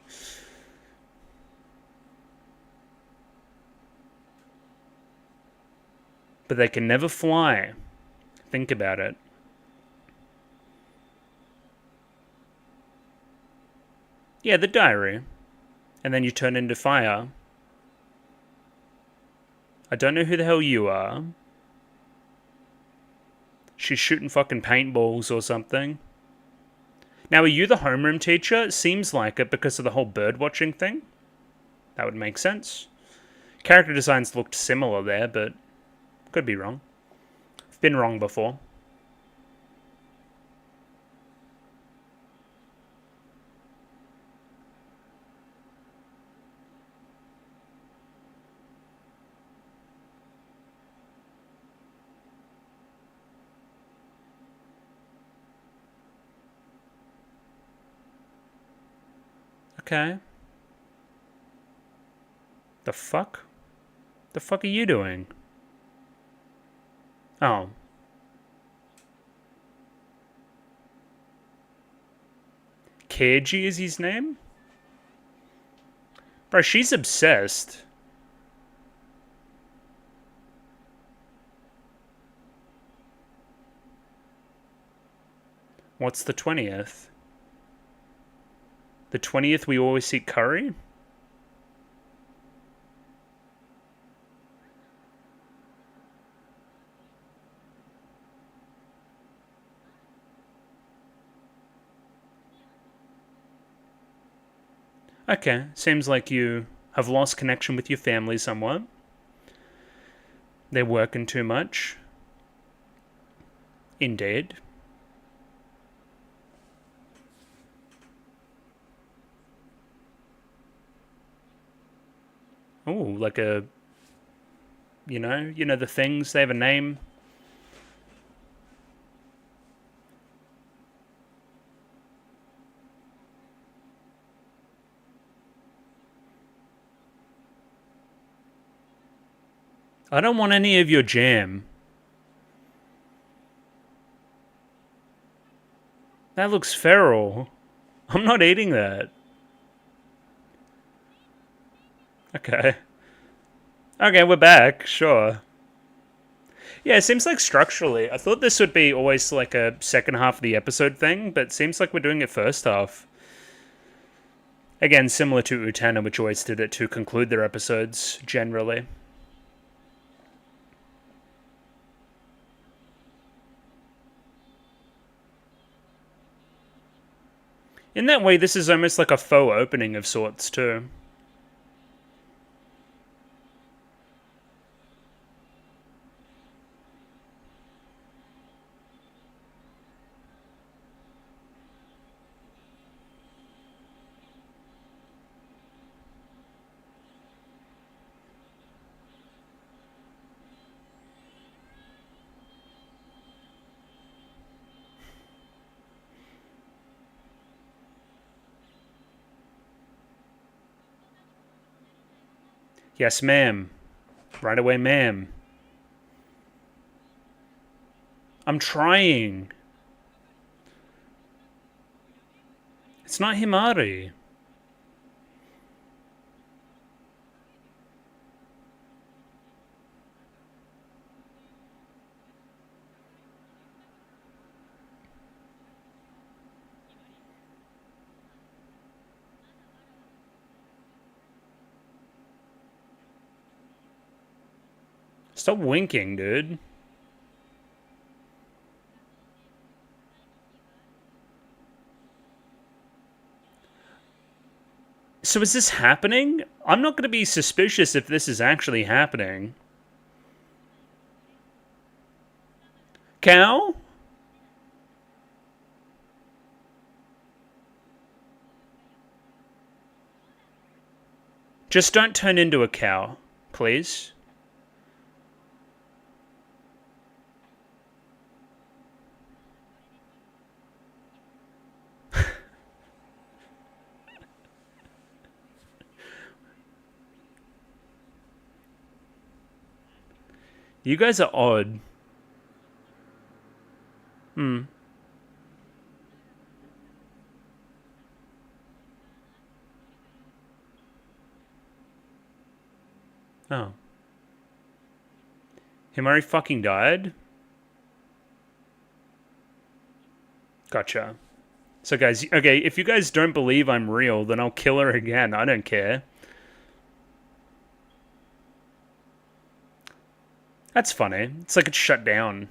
But they can never fly. Think about it. Yeah, the diary. And then you turn into fire. I don't know who the hell you are. She's shooting fucking paintballs or something. Now, are you the homeroom teacher? It seems like it because of the whole bird watching thing. That would make sense. Character designs looked similar there, but could be wrong. I've been wrong before. Okay. The fuck? The fuck are you doing? Oh. Keiji is his name? Bro, she's obsessed. What's the 20th? The 20th we always eat curry? Okay, seems like you have lost connection with your family somewhat. They're working too much. Indeed. Oh, like a... You know the things, they have a name. I don't want any of your jam. That looks feral. I'm not eating that. Okay. Okay, we're back, sure. Yeah, it seems like structurally, I thought this would be always like a second half of the episode thing, but it seems like we're doing it first half. Again, similar to Utena, which always did it to conclude their episodes, generally. In that way, this is almost like a faux opening of sorts, too. Yes, ma'am. Right away, ma'am. I'm trying. It's not Himari. Stop winking, dude. So is this happening? I'm not going to be suspicious if this is actually happening. Cow? Just don't turn into a cow, please. You guys are odd. Hmm. Oh. Himari fucking died? Gotcha. So guys, okay, if you guys don't believe I'm real, then I'll kill her again. I don't care. That's funny. It's like it's shut down.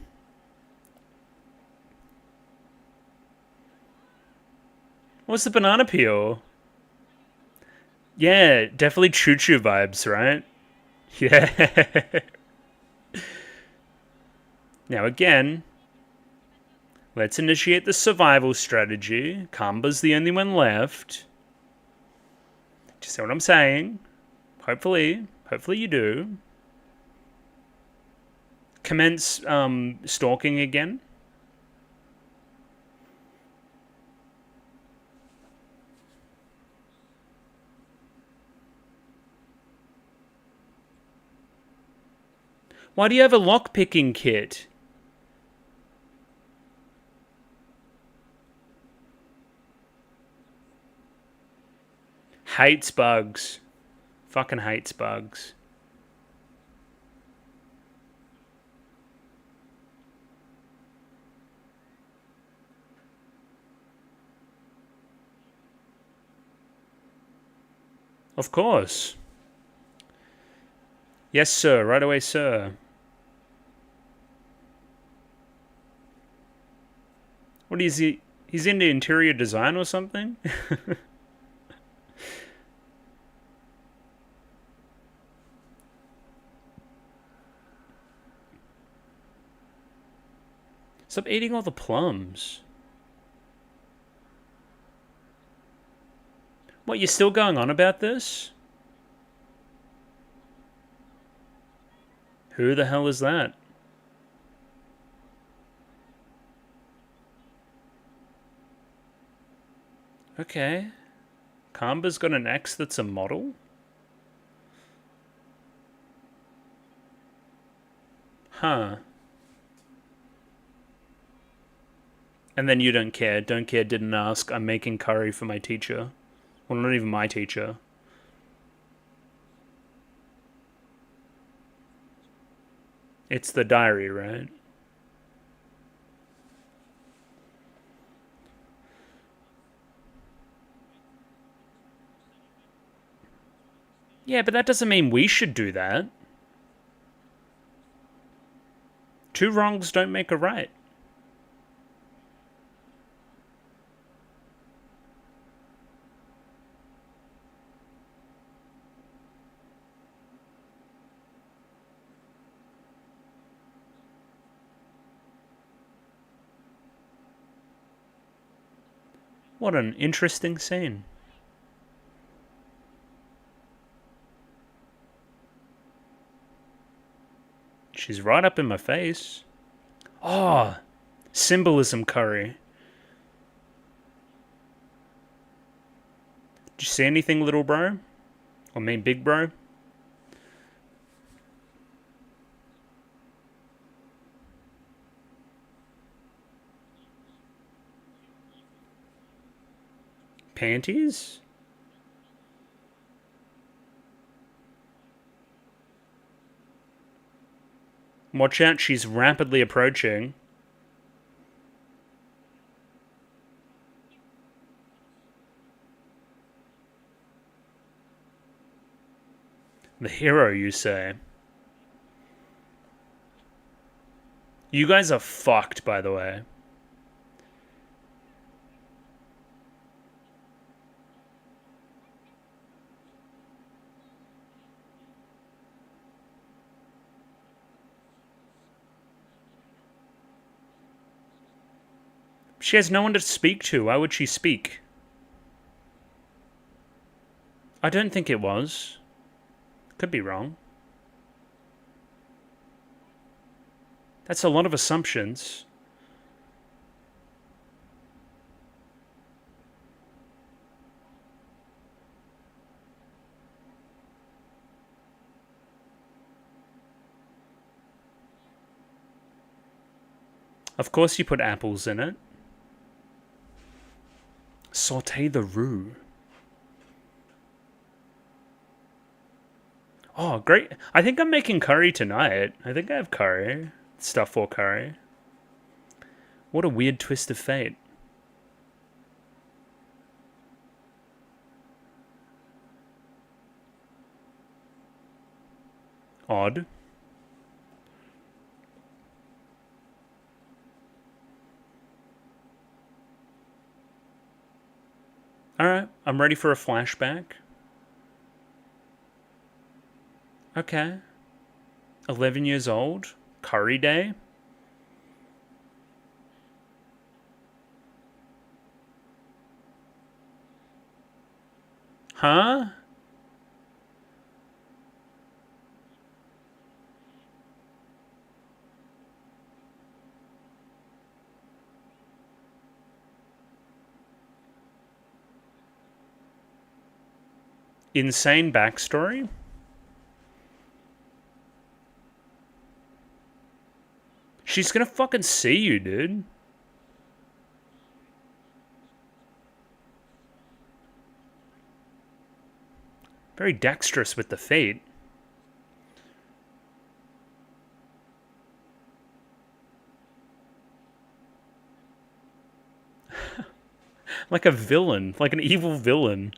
What's the banana peel? Yeah, definitely choo-choo vibes, right? Yeah. Now again, let's initiate the survival strategy. Kamba's the only one left. Do you see what I'm saying? Hopefully you do. Commence stalking again. Why do you have a lockpicking kit? Hates bugs. Fucking hates bugs. Of course. Yes, sir. Right away, sir. What is he? He's into interior design or something? Stop eating all the plums. What, you're still going on about this? Who the hell is that? Okay. Kamba's got an ex that's a model? Huh. And then you don't care. Don't care, didn't ask. I'm making curry for my teacher. Well, not even my teacher. It's the diary, right? Yeah, but that doesn't mean we should do that. Two wrongs don't make a right. What an interesting scene. She's right up in my face. Oh, symbolism curry. Did you see anything, little bro? Or mean big bro? Panties? Watch out, she's rapidly approaching. The hero, you say? You guys are fucked, by the way. She has no one to speak to. Why would she speak? I don't think it was. Could be wrong. That's a lot of assumptions. Of course you put apples in it. Saute the roux. Oh, great. I think I'm making curry tonight. I think I have curry. Stuff for curry. What a weird twist of fate. Odd. Alright, I'm ready for a flashback. Okay. 11 years old. Curry day. Huh? Insane backstory? She's gonna fucking see you, dude. Very dexterous with the fate. Like a villain. Like an evil villain.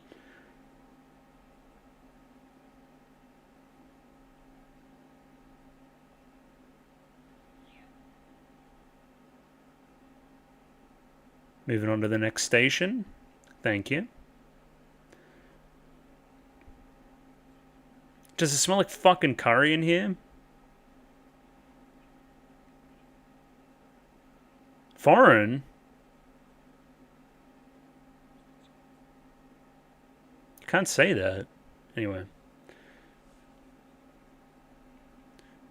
Moving on to the next station. Thank you. Does it smell like fucking curry in here? Foreign? You can't say that. Anyway.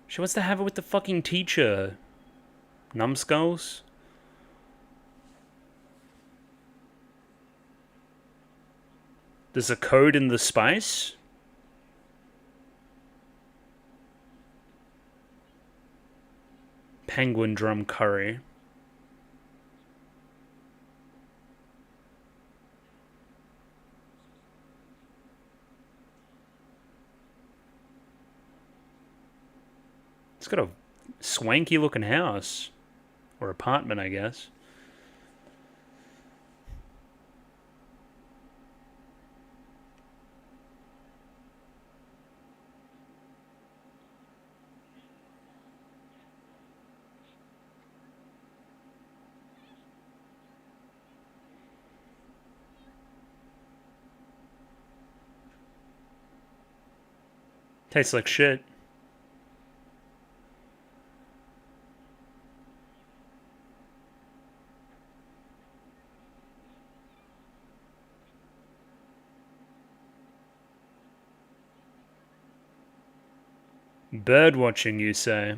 She wants to have it with the fucking teacher. Numbskulls? There's a code in the spice? Penguindrum curry. It's got a swanky looking house. Or apartment, I guess. Tastes like shit. Bird watching, you say?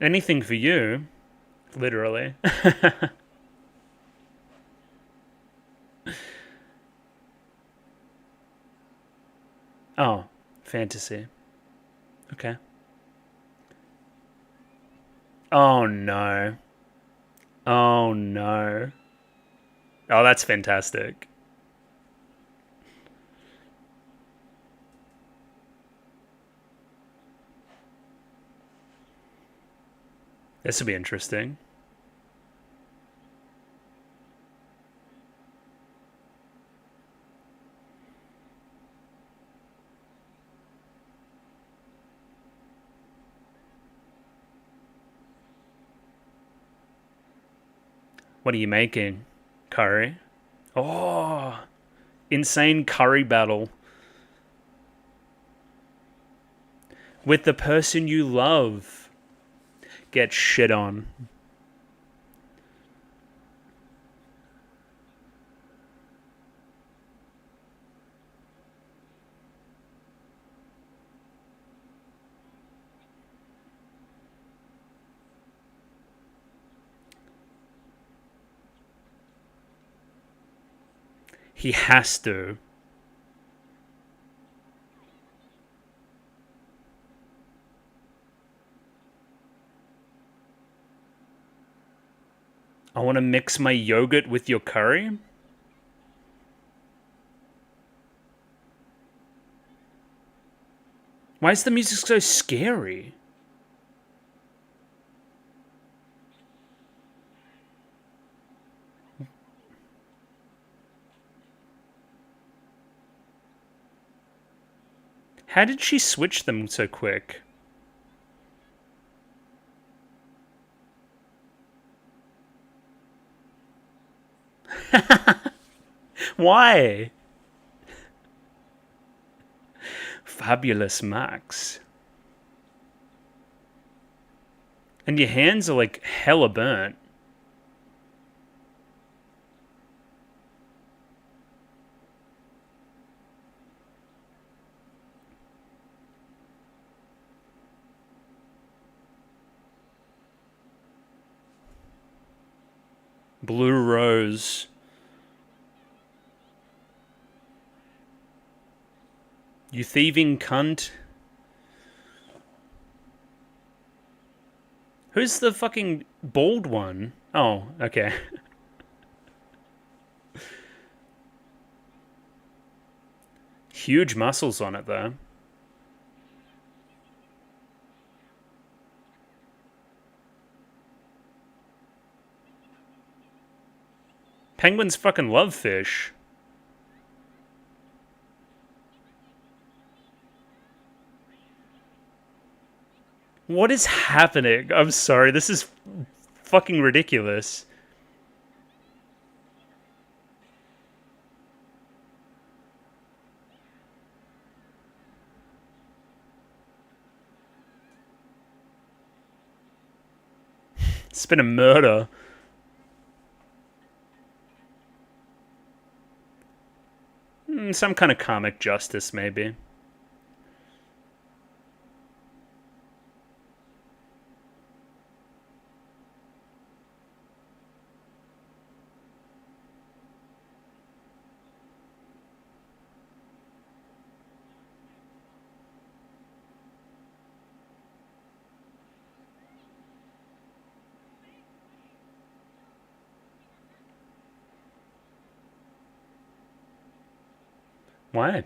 Anything for you. Literally. Oh, fantasy. Okay. Oh no. Oh no. Oh, that's fantastic. This will be interesting. What are you making? Curry? Oh, insane curry battle with the person you love. Get shit on. He has to. I want to mix my yogurt with your curry? Why is the music so scary? How did she switch them so quick? Why? Fabulous Max. And your hands are like hella burnt. Blue Rose. You thieving cunt. Who's the fucking bald one? Oh, okay. Huge muscles on it, though. Penguins fucking love fish. What is happening? I'm sorry, this is fucking ridiculous. It's been a murder. Some kind of karmic justice, maybe. Why?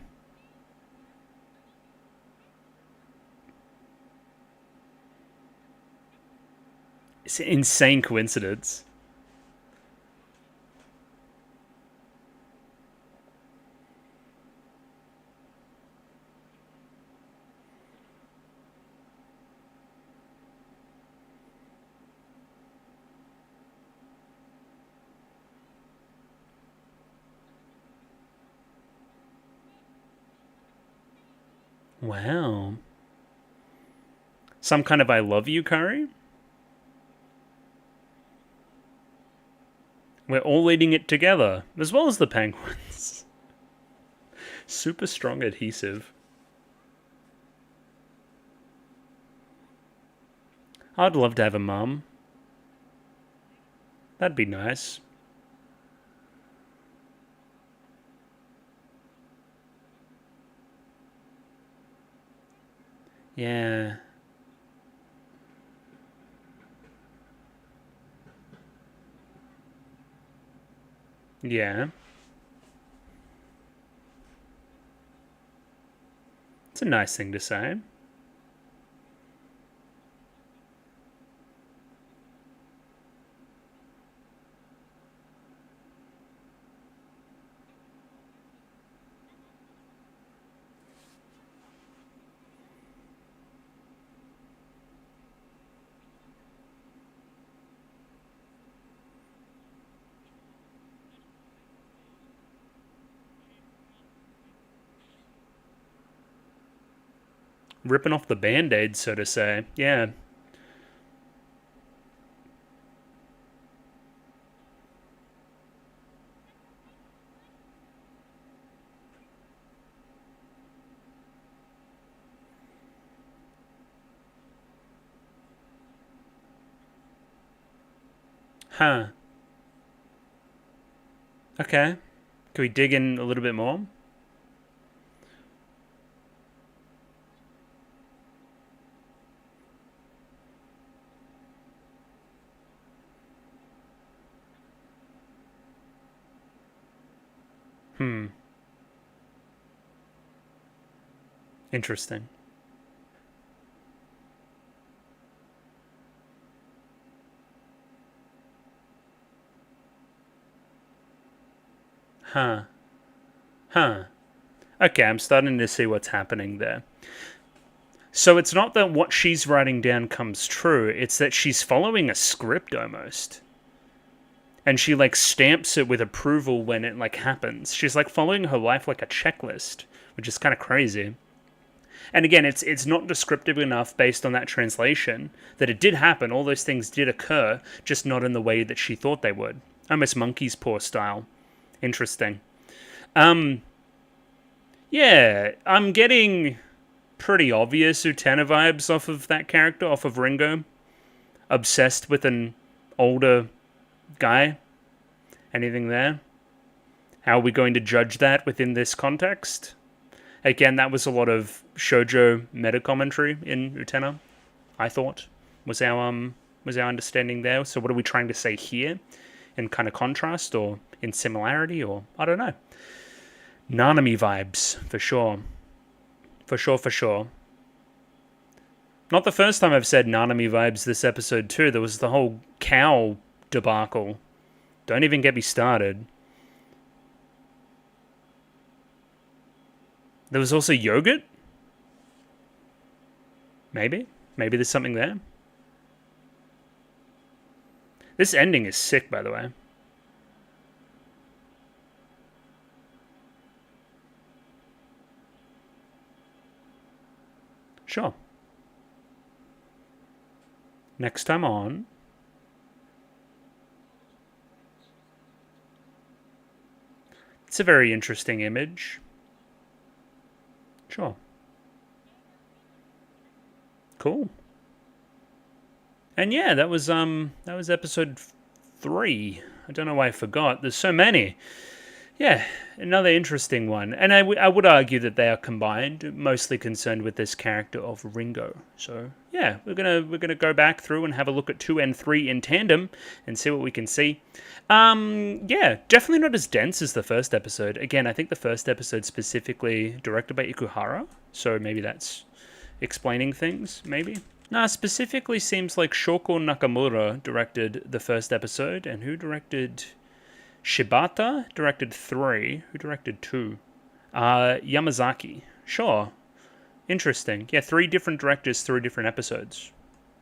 It's an insane coincidence. Wow. Some kind of I love you curry? We're all eating it together, as well as the penguins. Super strong adhesive. I'd love to have a mum. That'd be nice. Yeah. Yeah. It's a nice thing to say. Ripping off the band-aid, so to say. Yeah. Huh. Okay. Can we dig in a little bit more? Interesting. Huh. Huh. Okay, I'm starting to see what's happening there. So it's not that what she's writing down comes true, it's that she's following a script almost. And she like stamps it with approval when it like happens. She's like following her life like a checklist, which is kind of crazy. And again, it's not descriptive enough based on that translation that it did happen. All those things did occur, just not in the way that she thought they would. Almost monkey's paw style. Interesting. Yeah, I'm getting pretty obvious Utena vibes off of that character, off of Ringo. Obsessed with an older guy. Anything there? How are we going to judge that within this context? Again, that was a lot of shoujo meta commentary in Utena, I thought, was our understanding there. So what are we trying to say here? In kind of contrast or in similarity, or I don't know. Nanami vibes, for sure. For sure. Not the first time I've said Nanami vibes this episode too. There was the whole cow debacle. Don't even get me started. There was also yogurt? Maybe? Maybe there's something there? This ending is sick, by the way. Sure. Next time on... It's a very interesting image. Sure. Cool. And yeah, that was episode 3. I don't know why I forgot. There's so many. Yeah, another interesting one. And I would argue that they are combined, mostly concerned with this character of Ringo. So yeah, we're gonna go back through and have a look at 2 and 3 in tandem and see what we can see. Yeah, definitely not as dense as the first episode. Again, I think the first episode specifically directed by Ikuhara, so maybe that's explaining things, maybe. Nah, specifically seems like Shoko Nakamura directed the first episode, and who directed... Shibata directed 3. Who directed 2? Yamazaki. Sure. Interesting. Yeah, 3 different directors, 3 different episodes.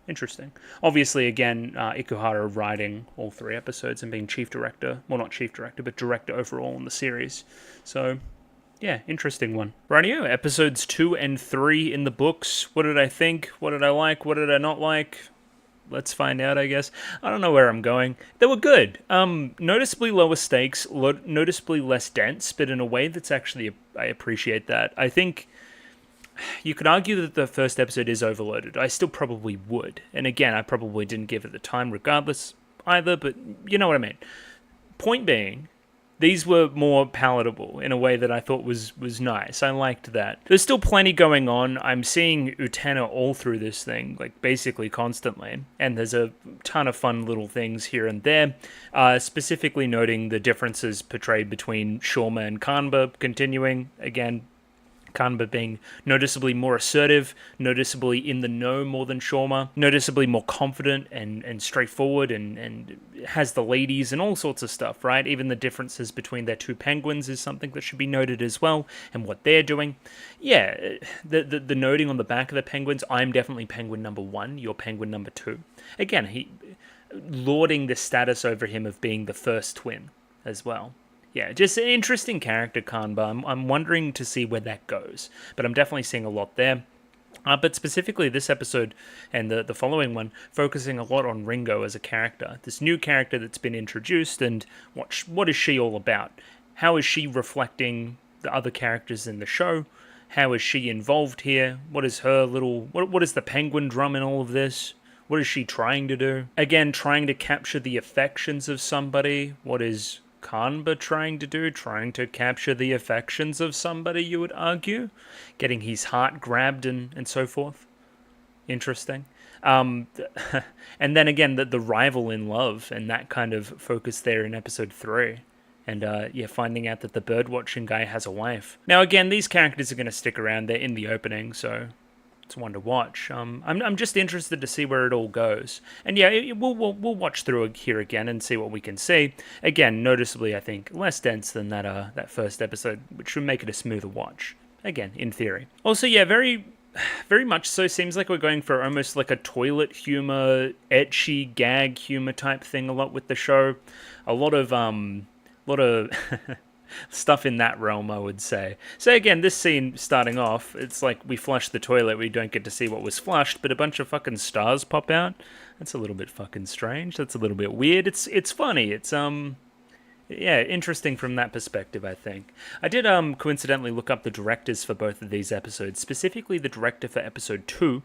Interesting. Obviously, again, Ikuhara writing all 3 episodes and being chief director. Well, not chief director, but director overall in the series. So, yeah, interesting one. Rightio, episodes 2 and 3 in the books. What did I think? What did I like? What did I not like? Let's find out, I guess. I don't know where I'm going. They were good. Noticeably lower stakes, noticeably less dense, but in a way that's actually... I appreciate that. I think you could argue that the first episode is overloaded. I still probably would. And again, I probably didn't give it the time regardless either, but you know what I mean. Point being, These were more palatable in a way that I thought was nice. I liked that. There's still plenty going on. I'm seeing Utena all through this thing, like basically constantly. And there's a ton of fun little things here and there, specifically noting the differences portrayed between Shorma and Kanba, continuing, again, Kanba being noticeably more assertive, noticeably in the know more than Shorma, noticeably more confident and straightforward and has the ladies and all sorts of stuff, right? Even the differences between their two penguins is something that should be noted as well, and what they're doing. Yeah, the noting on the back of the penguins, I'm definitely penguin number 1, you're penguin number 2. Again, he lauding the status over him of being the first twin as well. Yeah, just an interesting character, Kanba. I'm wondering to see where that goes, but I'm definitely seeing a lot there. But specifically this episode and the following one, focusing a lot on Ringo as a character. This new character that's been introduced, and what is she all about? How is she reflecting the other characters in the show? How is she involved here? What is her little... What is the penguin drum in all of this? What is she trying to do? Again, trying to capture the affections of somebody. What is Kanba trying to do? Trying to capture the affections of somebody, you would argue? Getting his heart grabbed and so forth. Interesting. And then again, the rival in love and that kind of focus there in episode 3. And finding out that the bird-watching guy has a wife. Now again, these characters are going to stick around. They're in the opening, so... it's one to watch. I'm just interested to see where it all goes, and yeah, we'll watch through it here again and see what we can see. Again, noticeably, I think less dense than that first episode, which would make it a smoother watch. Again, in theory. Also, yeah, very much so. Seems like we're going for almost like a toilet humor, etchy gag humor type thing a lot with the show. A lot of stuff in that realm, I would say. So again, this scene starting off, it's like we flush the toilet, we don't get to see what was flushed, but a bunch of fucking stars pop out. That's a little bit fucking strange. That's a little bit weird. It's funny. It's yeah, interesting from that perspective, I think. I did coincidentally look up the directors for both of these episodes, specifically the director for episode 2,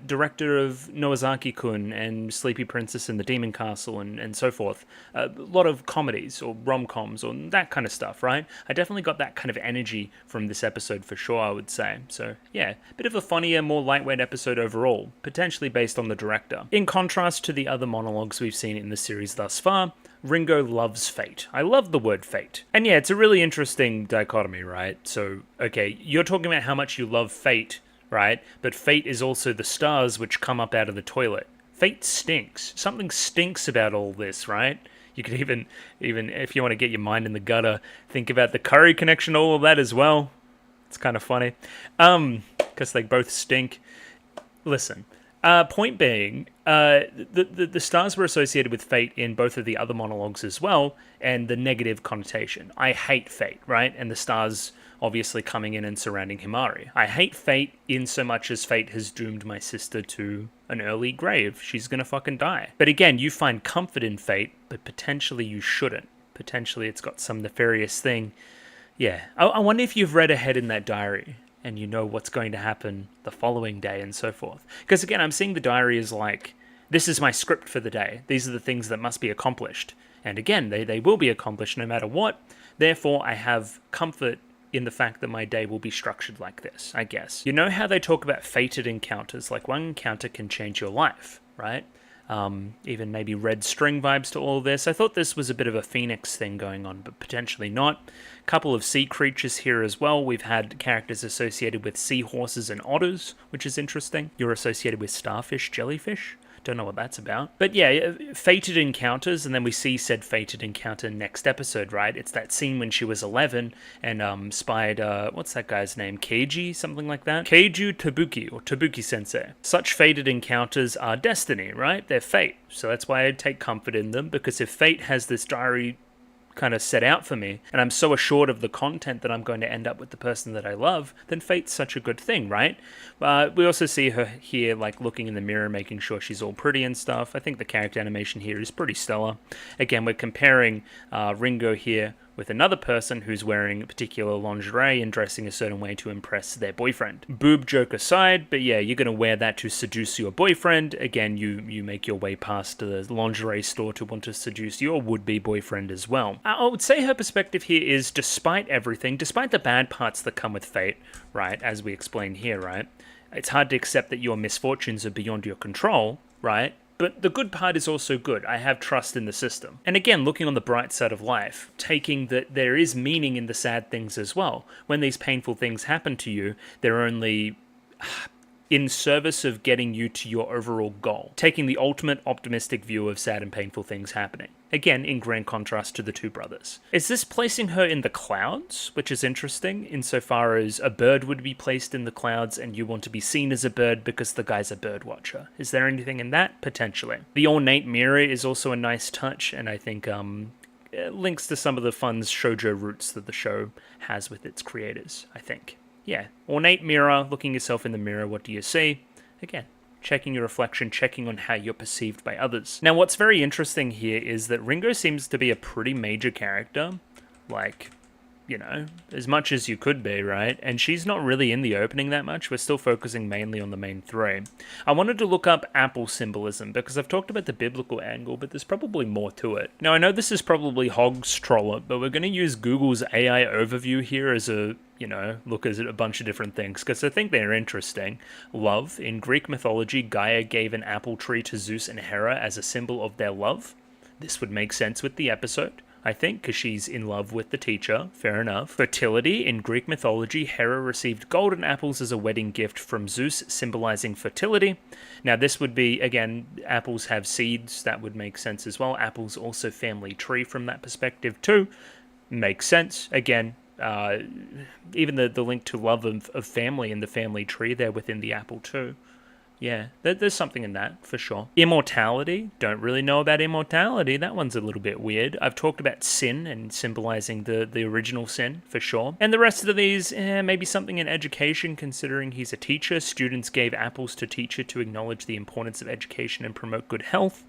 director of Nozaki-kun and Sleepy Princess and the Demon Castle and so forth. A lot of comedies or rom-coms or that kind of stuff, right? I definitely got that kind of energy from this episode for sure, I would say. So yeah, bit of a funnier, more lightweight episode overall, potentially based on the director. In contrast to the other monologues we've seen in the series thus far, Ringo loves fate. I love the word fate. And yeah, it's a really interesting dichotomy, right? So, okay, you're talking about how much you love fate, right? But fate is also the stars which come up out of the toilet. Fate stinks. Something stinks about all this, right? You could even if you want to get your mind in the gutter, think about the Curry connection, all of that as well. It's kind of funny. Because they both stink. Listen. Point being, the stars were associated with fate in both of the other monologues as well, and the negative connotation. I hate fate, right? And the stars obviously coming in and surrounding Himari. I hate fate in so much as fate has doomed my sister to an early grave. She's gonna fucking die. But again, you find comfort in fate, but potentially you shouldn't. Potentially it's got some nefarious thing. Yeah, I wonder if you've read ahead in that diary and you know what's going to happen the following day and so forth. Because again, I'm seeing the diary as like, this is my script for the day. These are the things that must be accomplished. And again, they will be accomplished no matter what. Therefore, I have comfort in the fact that my day will be structured like this, I guess. You know how they talk about fated encounters? Like one encounter can change your life, right? Even maybe red string vibes to all this. I thought this was a bit of a phoenix thing going on, but potentially not. Couple of sea creatures here as well. We've had characters associated with seahorses and otters, which is interesting. You're associated with starfish, jellyfish. Don't know what that's about. But yeah, fated encounters, and then we see said fated encounter next episode, right? It's that scene when she was 11 and spied, what's that guy's name? Keiji? Something like that? Keiju Tabuki, or Tabuki-sensei. Such fated encounters are destiny, right? They're fate. So that's why I take comfort in them, because if fate has this diary kind of set out for me, and I'm so assured of the content that I'm going to end up with the person that I love, then fate's such a good thing, right? We also see her here, like, looking in the mirror, making sure she's all pretty and stuff. I think the character animation here is pretty stellar. Again, we're comparing Ringo here with another person who's wearing particular lingerie and dressing a certain way to impress their boyfriend. Boob joke aside, but yeah, you're going to wear that to seduce your boyfriend. Again, you make your way past the lingerie store to want to seduce your would-be boyfriend as well. I would say her perspective here is, despite everything, despite the bad parts that come with fate, right, as we explained here, right, it's hard to accept that your misfortunes are beyond your control, right? But the good part is also good. I have trust in the system. And again, looking on the bright side of life, taking that there is meaning in the sad things as well. When these painful things happen to you, they're only in service of getting you to your overall goal. Taking the ultimate optimistic view of sad and painful things happening. Again, in grand contrast to the two brothers. Is this placing her in the clouds? Which is interesting, insofar as a bird would be placed in the clouds and you want to be seen as a bird because the guy's a bird watcher. Is there anything in that? Potentially. The ornate mirror is also a nice touch, and I think links to some of the fun shoujo roots that the show has with its creators, I think. Yeah, ornate mirror, looking yourself in the mirror, what do you see? Again, checking your reflection, checking on how you're perceived by others. Now, what's very interesting here is that Ringo seems to be a pretty major character. Like, you know, as much as you could be, right? And she's not really in the opening that much. We're still focusing mainly on the main three. I wanted to look up apple symbolism because I've talked about the biblical angle, but there's probably more to it. Now, I know this is probably hog's trollop, but we're going to use Google's AI overview here as a, you know, look at a bunch of different things because I think they're interesting. Love. In Greek mythology, Gaia gave an apple tree to Zeus and Hera as a symbol of their love. This would make sense with the episode, I think, because she's in love with the teacher. Fair enough. Fertility. In Greek mythology, Hera received golden apples as a wedding gift from Zeus, symbolizing fertility. Now, this would be, again, apples have seeds. That would make sense as well. Apples also family tree from that perspective too. Makes sense. Again, even the link to love of family in the family tree there within the apple too. Yeah, there's something in that, for sure. Immortality. Don't really know about immortality. That one's a little bit weird. I've talked about sin and symbolizing the original sin, for sure. And the rest of these, maybe something in education, considering he's a teacher. Students gave apples to teacher to acknowledge the importance of education and promote good health.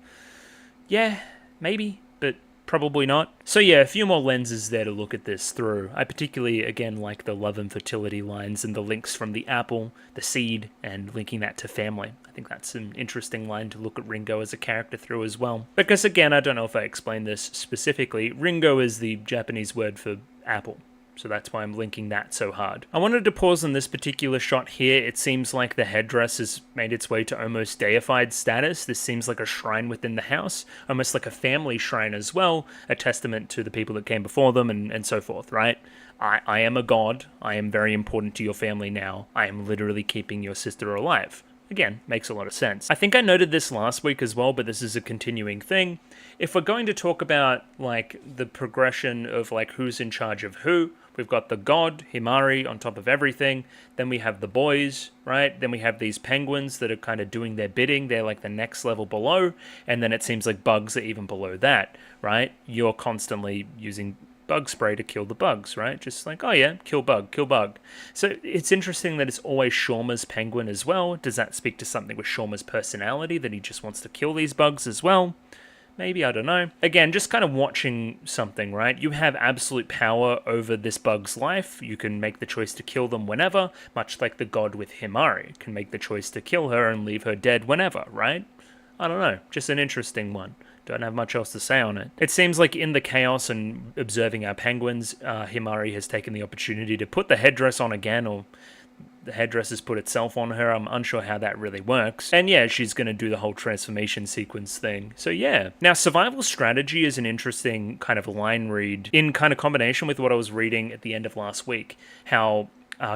Yeah, maybe, but probably not. So yeah, a few more lenses there to look at this through. I particularly, again, like the love and fertility lines and the links from the apple, the seed, and linking that to family. I think that's an interesting line to look at Ringo as a character through as well. Because again, I don't know if I explained this specifically, Ringo is the Japanese word for apple. So that's why I'm linking that so hard. I wanted to pause on this particular shot here. It seems like the headdress has made its way to almost deified status. This seems like a shrine within the house, almost like a family shrine as well, a testament to the people that came before them and so forth, right? I am a god. I am very important to your family now. I am literally keeping your sister alive. Again, makes a lot of sense. I think I noted this last week as well, but this is a continuing thing. If we're going to talk about, like, the progression of, like, who's in charge of who, we've got the god, Himari, on top of everything. Then we have the boys, right? Then we have these penguins that are kind of doing their bidding. They're, like, the next level below. And then it seems like bugs are even below that, right? You're constantly using bug spray to kill the bugs, right? Just like, oh yeah, kill bug, kill bug. So it's interesting that it's always Shauma's penguin as well. Does that speak to something with Shauma's personality, that he just wants to kill these bugs as well? Maybe, I don't know. Again, just kind of watching something, right? You have absolute power over this bug's life. You can make the choice to kill them whenever, much like the god with Himari can make the choice to kill her and leave her dead whenever, right? I don't know. Just an interesting one. Don't have much else to say on it. It seems like in the chaos and observing our penguins, Himari has taken the opportunity to put the headdress on again, or the headdress has put itself on her. I'm unsure how that really works. And yeah, she's going to do the whole transformation sequence thing. So yeah. Now, survival strategy is an interesting kind of line read in kind of combination with what I was reading at the end of last week. How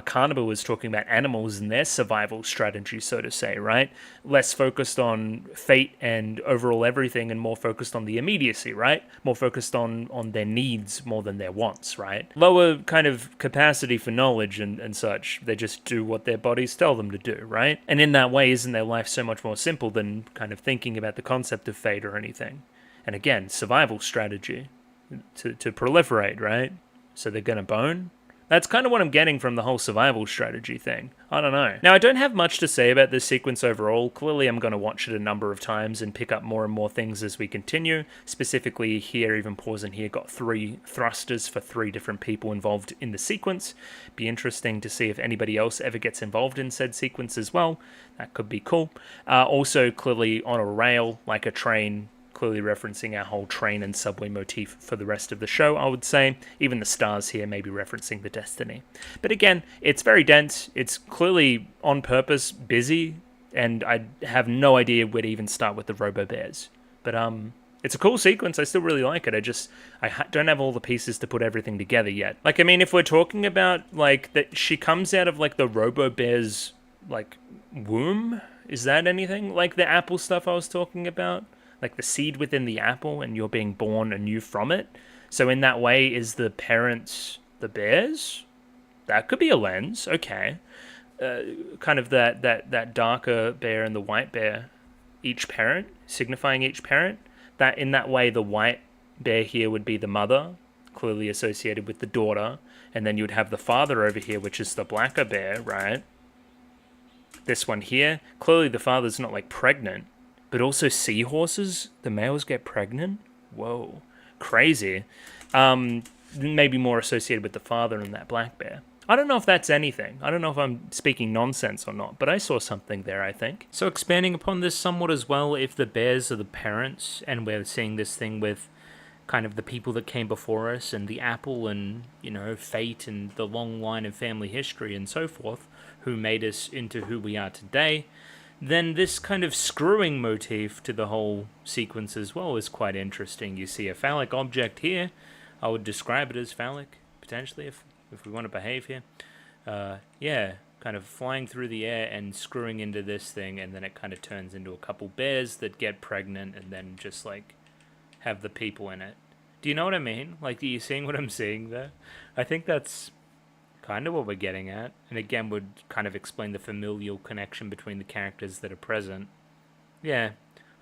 Carnival was talking about animals and their survival strategy, so to say, right? Less focused on fate and overall everything and more focused on the immediacy, right? More focused on their needs more than their wants, right? Lower kind of capacity for knowledge and such. They just do what their bodies tell them to do, right? And in that way, isn't their life so much more simple than kind of thinking about the concept of fate or anything? And again, survival strategy to proliferate, right? So they're going to bone. That's kind of what I'm getting from the whole survival strategy thing. I don't know. Now, I don't have much to say about this sequence overall. Clearly, I'm going to watch it a number of times and pick up more and more things as we continue. Specifically here, even pausing here, got 3 thrusters for 3 different people involved in the sequence. Be interesting to see if anybody else ever gets involved in said sequence as well. That could be cool. Also, clearly on a rail, like a train, clearly referencing our whole train and subway motif for the rest of the show, I would say. Even the stars here may be referencing the Destiny. But again, it's very dense. It's clearly on purpose busy, and I have no idea where to even start with the Robo-Bears. But it's a cool sequence. I still really like it. I don't have all the pieces to put everything together yet. Like, I mean, if we're talking about, like, that she comes out of, like, the Robo-Bear's, like, womb, is that anything like the apple stuff I was talking about? Like the seed within the apple and you're being born anew from it. So in that way, is the parents the bears? That could be a lens. Okay. Kind of that darker bear and the white bear, each parent, signifying each parent. That in that way, the white bear here would be the mother, clearly associated with the daughter. And then you would have the father over here, which is the blacker bear, right? This one here, clearly the father's not like pregnant. But also seahorses, the males get pregnant? Whoa, crazy. Maybe more associated with the father and that black bear. I don't know if that's anything. I don't know if I'm speaking nonsense or not, but I saw something there, I think. So expanding upon this somewhat as well, if the bears are the parents, and we're seeing this thing with kind of the people that came before us, and the apple, and, you know, fate, and the long line of family history, and so forth, who made us into who we are today, then this kind of screwing motif to the whole sequence as well is quite interesting. You see a phallic object here. I would describe it as phallic, potentially, if we want to behave here. Yeah, kind of flying through the air and screwing into this thing, and then it kind of turns into a couple bears that get pregnant and then just, like, have the people in it. Do you know what I mean? Like, are you seeing what I'm seeing there? I think that's kind of what we're getting at, and again would kind of explain the familial connection between the characters that are present. Yeah,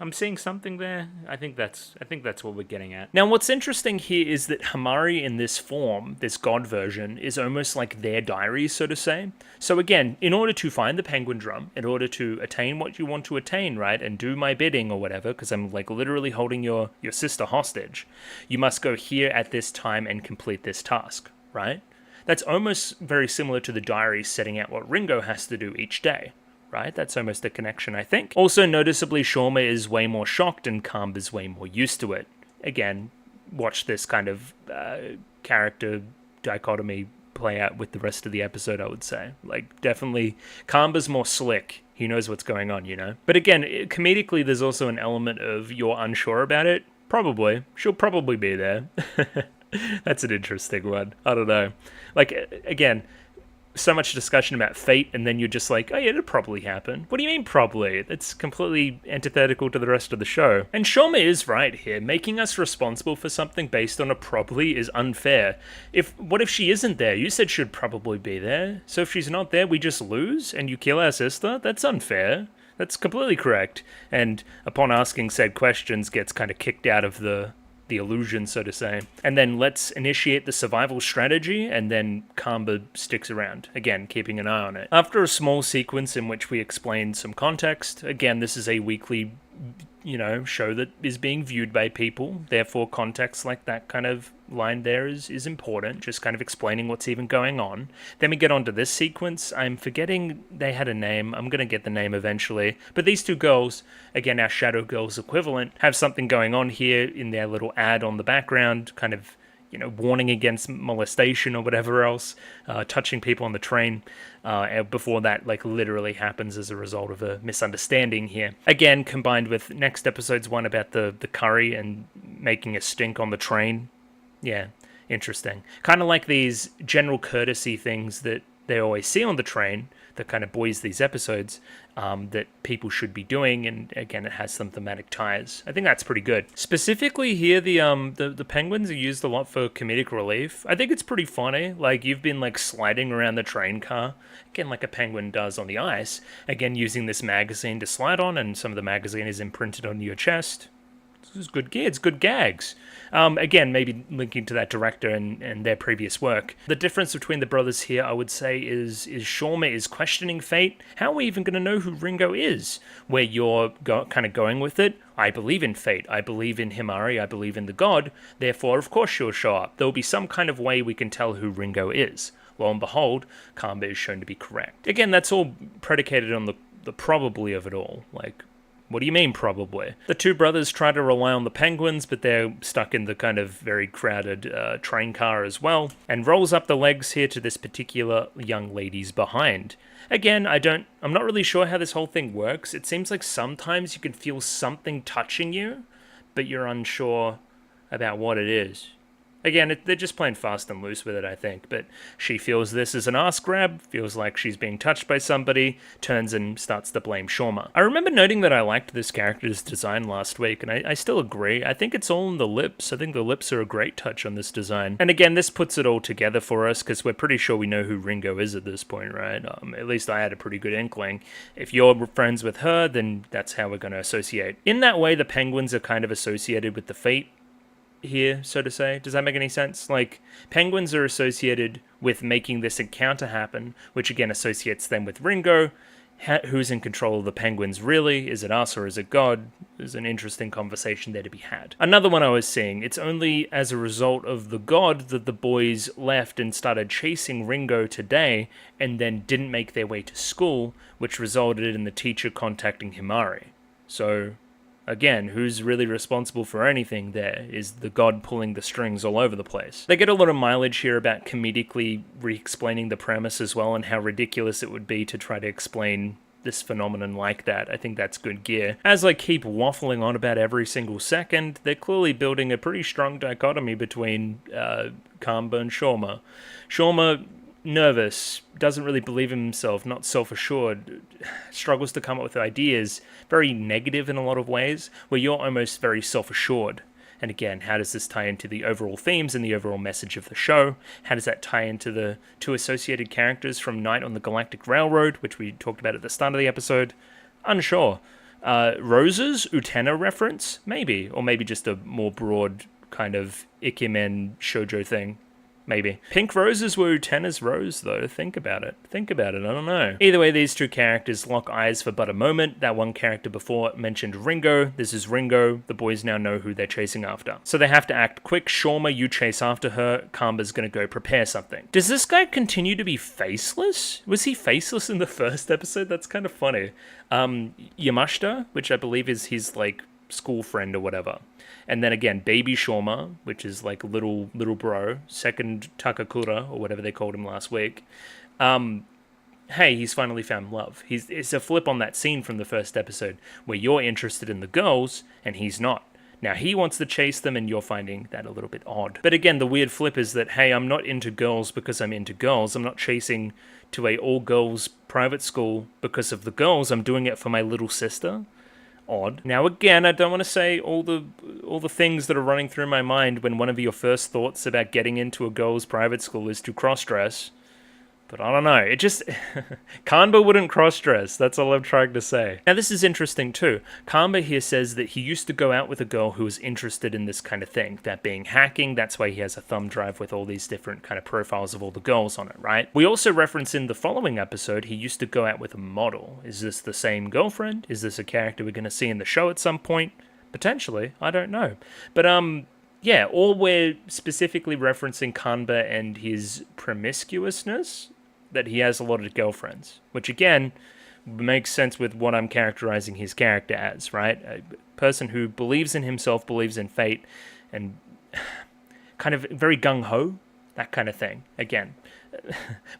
I'm seeing something there. I think that's what we're getting at. Now, what's interesting here is that Hamari in this form, this god version, is almost like their diary, so to say. So again, in order to find the penguin drum, in order to attain what you want to attain, right, and do my bidding or whatever, because I'm like literally holding your sister hostage, you must go here at this time and complete this task, right? That's almost very similar to the diary setting out what Ringo has to do each day, right? That's almost a connection, I think. Also, noticeably, Shauma is way more shocked and Kamba is way more used to it. Again, watch this kind of character dichotomy play out with the rest of the episode, I would say. Like, definitely, Kamba's more slick. He knows what's going on, you know? But again, comedically, there's also an element of you're unsure about it. Probably. She'll probably be there. That's an interesting one. I don't know. Like, again, so much discussion about fate, and then you're just like, oh yeah, it'll probably happen. What do you mean probably? That's completely antithetical to the rest of the show. And Shauma is right here. Making us responsible for something based on a probably is unfair. What if she isn't there? You said she'd probably be there. So if she's not there, we just lose, and you kill our sister? That's unfair. That's completely correct. And upon asking said questions, gets kind of kicked out of the illusion, so to say. And then let's initiate the survival strategy, and then Kamba sticks around, again, keeping an eye on it. After a small sequence in which we explain some context, again, this is a weekly, show that is being viewed by people, therefore context like that kind of line there is important, just kind of explaining what's even going on. Then we get onto this sequence. I'm forgetting they had a name. I'm going to get the name eventually. But these two girls, again, our Shadow Girls equivalent, have something going on here in their little ad on the background, kind of, warning against molestation or whatever else, touching people on the train. Before that, like, literally happens as a result of a misunderstanding here. Again, combined with next episode's one about the curry and making a stink on the train. Yeah, interesting. Kind of like these general courtesy things that they always see on the train that kind of buoys these episodes, that people should be doing, and again, it has some thematic ties. I think that's pretty good. Specifically here, the penguins are used a lot for comedic relief. I think it's pretty funny. Like, you've been like sliding around the train car, again, like a penguin does on the ice, again, using this magazine to slide on, and some of the magazine is imprinted on your chest. It's good gear, it's good gags. Again, maybe linking to that director and their previous work. The difference between the brothers here, I would say, is Shauma is questioning fate. How are we even going to know who Ringo is? Where you're kind of going with it, I believe in fate, I believe in Himari, I believe in the god, therefore, of course she'll show up. There will be some kind of way we can tell who Ringo is. Lo and behold, Kamba is shown to be correct. Again, that's all predicated on the probably of it all. Like, what do you mean, probably? The two brothers try to rely on the penguins, but they're stuck in the kind of very crowded train car as well, and rolls up the legs here to this particular young lady's behind. Again, I'm not really sure how this whole thing works. It seems like sometimes you can feel something touching you, but you're unsure about what it is. Again, they're just playing fast and loose with it, I think, but she feels this is an ass grab, feels like she's being touched by somebody, turns and starts to blame Shauma. I remember noting that I liked this character's design last week, and I still agree. I think it's all in the lips. I think the lips are a great touch on this design. And again, this puts it all together for us, because we're pretty sure we know who Ringo is at this point, right? At least I had a pretty good inkling. If you're friends with her, then that's how we're going to associate. In that way, the penguins are kind of associated with the fate here, so to say. Does that make any sense? Like, penguins are associated with making this encounter happen, which again associates them with Ringo. Who's in control of the penguins really? Is it us or is it God? There's an interesting conversation there to be had. Another one I was seeing, it's only as a result of the God that the boys left and started chasing Ringo today and then didn't make their way to school, which resulted in the teacher contacting Himari. So again, who's really responsible for anything there? Is the god pulling the strings all over the place? They get a lot of mileage here about comedically re-explaining the premise as well, and how ridiculous it would be to try to explain this phenomenon like that. I think that's good gear. As I keep waffling on about every single second, they're clearly building a pretty strong dichotomy between Kamba and Shauma. Shauma, nervous, doesn't really believe in himself, not self-assured, struggles to come up with ideas, very negative in a lot of ways, where you're almost very self-assured. And again, how does this tie into the overall themes and the overall message of the show? How does that tie into the two associated characters from Night on the Galactic Railroad, which we talked about at the start of the episode? Unsure. Rose's Utena reference? Maybe. Or maybe just a more broad kind of Ikemen shoujo thing. Maybe. Pink roses were Utena's rose, though. Think about it. I don't know. Either way, these two characters lock eyes for but a moment. That one character before mentioned Ringo. This is Ringo. The boys now know who they're chasing after. So they have to act quick. Shauma, you chase after her. Kamba's gonna go prepare something. Does this guy continue to be faceless? Was he faceless in the first episode? That's kind of funny. Yamashita, which I believe is his, like, school friend or whatever. And then again, Baby Shauma, which is like little bro, second Takakura, or whatever they called him last week. Hey, he's finally found love. It's a flip on that scene from the first episode, where you're interested in the girls, and he's not. Now, he wants to chase them, and you're finding that a little bit odd. But again, the weird flip is that, hey, I'm not into girls because I'm into girls. I'm not chasing to a all-girls private school because of the girls. I'm doing it for my little sister. Odd. Now again, I don't want to say all the things that are running through my mind when one of your first thoughts about getting into a girls' private school is to cross-dress. But I don't know, it just... Kamba wouldn't cross-dress, that's all I'm trying to say. Now this is interesting too. Kamba here says that he used to go out with a girl who was interested in this kind of thing, that being hacking. That's why he has a thumb drive with all these different kind of profiles of all the girls on it, right? We also reference in the following episode, he used to go out with a model. Is this the same girlfriend? Is this a character we're going to see in the show at some point? Potentially, I don't know. But yeah, or we're specifically referencing Kamba and his promiscuousness, that he has a lot of girlfriends, which again makes sense with what I'm characterizing his character as, right? A person who believes in himself, believes in fate, and kind of very gung-ho, that kind of thing. Again,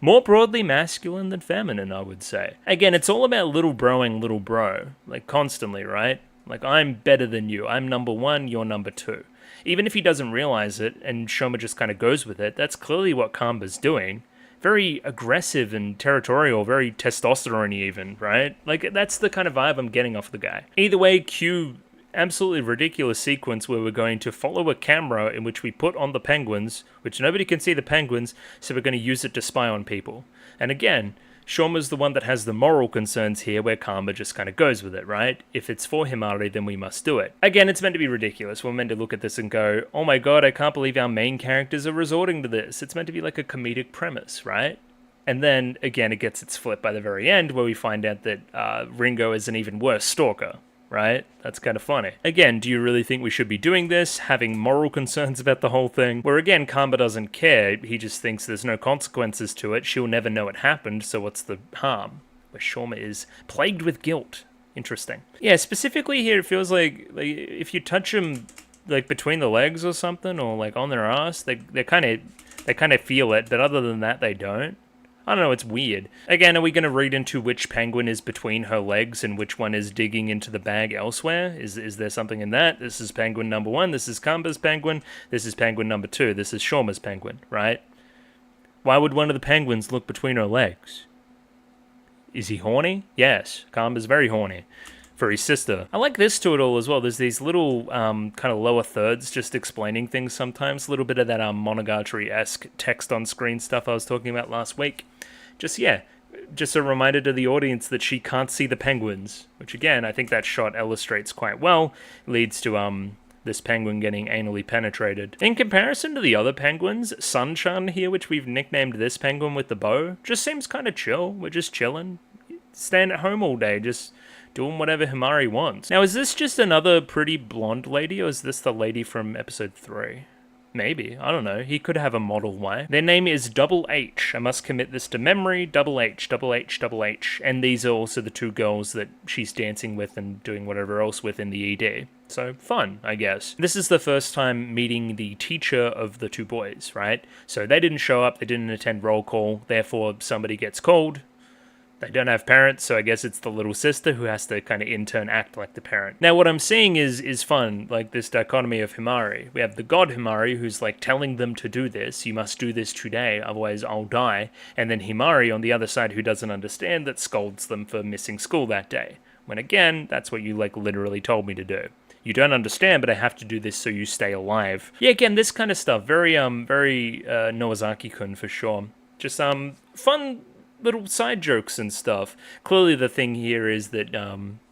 more broadly masculine than feminine, I would say. Again, it's all about little broing little bro, like constantly, right? Like, I'm better than you. I'm number one, you're number two. Even if he doesn't realize it, and Shauma just kind of goes with it, that's clearly what Kamba's doing. Very aggressive and territorial, very testosterone-y even, right? Like, that's the kind of vibe I'm getting off the guy. Either way, cue absolutely ridiculous sequence where we're going to follow a camera in which we put on the penguins, which nobody can see the penguins, so we're going to use it to spy on people. And again, Shawma's the one that has the moral concerns here, where Kamba just kind of goes with it, right? If it's for Himari, then we must do it. Again, it's meant to be ridiculous. We're meant to look at this and go, oh my god, I can't believe our main characters are resorting to this. It's meant to be like a comedic premise, right? And then, again, it gets its flip by the very end, where we find out that Ringo is an even worse stalker, right? That's kind of funny. Again, do you really think we should be doing this, having moral concerns about the whole thing? Where again, Kamba doesn't care, he just thinks there's no consequences to it, she'll never know it happened, so what's the harm? Where Shawma is plagued with guilt. Interesting. Yeah, specifically here, it feels like if you touch them like between the legs or something, or like on their ass, they kind of feel it, but other than that, they don't. I don't know, it's weird. Again, are we going to read into which penguin is between her legs and which one is digging into the bag elsewhere? Is there something in that? This is penguin number 1, this is Kamba's penguin, this is penguin number 2, this is Shawma's penguin, right? Why would one of the penguins look between her legs? Is he horny? Yes, Kamba's very horny for his sister. I like this to it all as well. There's these little kind of lower thirds just explaining things sometimes. A little bit of that Monogatari-esque text on screen stuff I was talking about last week. Just a reminder to the audience that she can't see the penguins, which again, I think that shot illustrates quite well, leads to this penguin getting anally penetrated. In comparison to the other penguins, Sun-chan here, which we've nicknamed this penguin with the bow, just seems kind of chill. We're just chilling, staying at home all day, just doing whatever Himari wants. Now, is this just another pretty blonde lady, or is this the lady from episode 3? Maybe, I don't know. He could have a model wife. Their name is Double H. I must commit this to memory. Double H, Double H, Double H. And these are also the 2 girls that she's dancing with and doing whatever else with in the ED. So, fun, I guess. This is the first time meeting the teacher of the 2 boys, right? So they didn't show up, they didn't attend roll call, therefore somebody gets called. They don't have parents, so I guess it's the little sister who has to kind of in turn act like the parent. Now, what I'm seeing is fun, like this dichotomy of Himari. We have the god Himari who's like telling them to do this. You must do this today, otherwise I'll die. And then Himari on the other side who doesn't understand, that scolds them for missing school that day. When again, that's what you like literally told me to do. You don't understand, but I have to do this so you stay alive. Yeah, again, this kind of stuff. Very Nowazaki-kun for sure. Just fun little side jokes and stuff. Clearly the thing here is that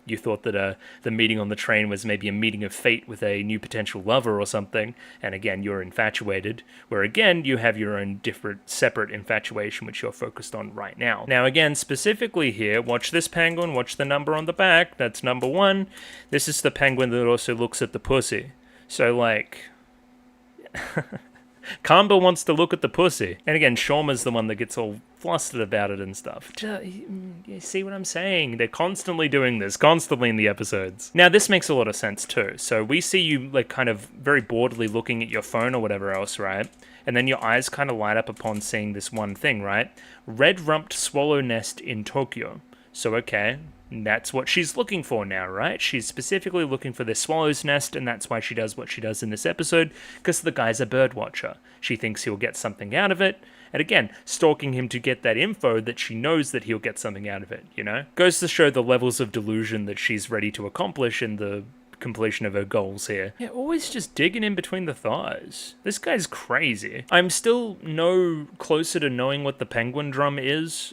you thought that the meeting on the train was maybe a meeting of fate with a new potential lover or something, and again, you're infatuated, where again, you have your own different, separate infatuation which you're focused on right now. Now again, specifically here, watch this penguin, watch the number on the back, that's number 1. This is the penguin that also looks at the pussy. So like... Kamba wants to look at the pussy. And again, Shawma's the one that gets all flustered about it and stuff. You see what I'm saying? They're constantly doing this, constantly in the episodes. Now, this makes a lot of sense too. So we see you like kind of very boredly looking at your phone or whatever else, right? And then your eyes kind of light up upon seeing this one thing, right? Red-rumped swallow nest in Tokyo. So, okay, that's what she's looking for now, right? She's specifically looking for this swallow's nest, and that's why she does what she does in this episode, because the guy's a bird watcher. She thinks he'll get something out of it, and again, stalking him to get that info that she knows that he'll get something out of it, you know? Goes to show the levels of delusion that she's ready to accomplish in the completion of her goals here. Yeah, always just digging in between the thighs. This guy's crazy. I'm still no closer to knowing what the Penguindrum is.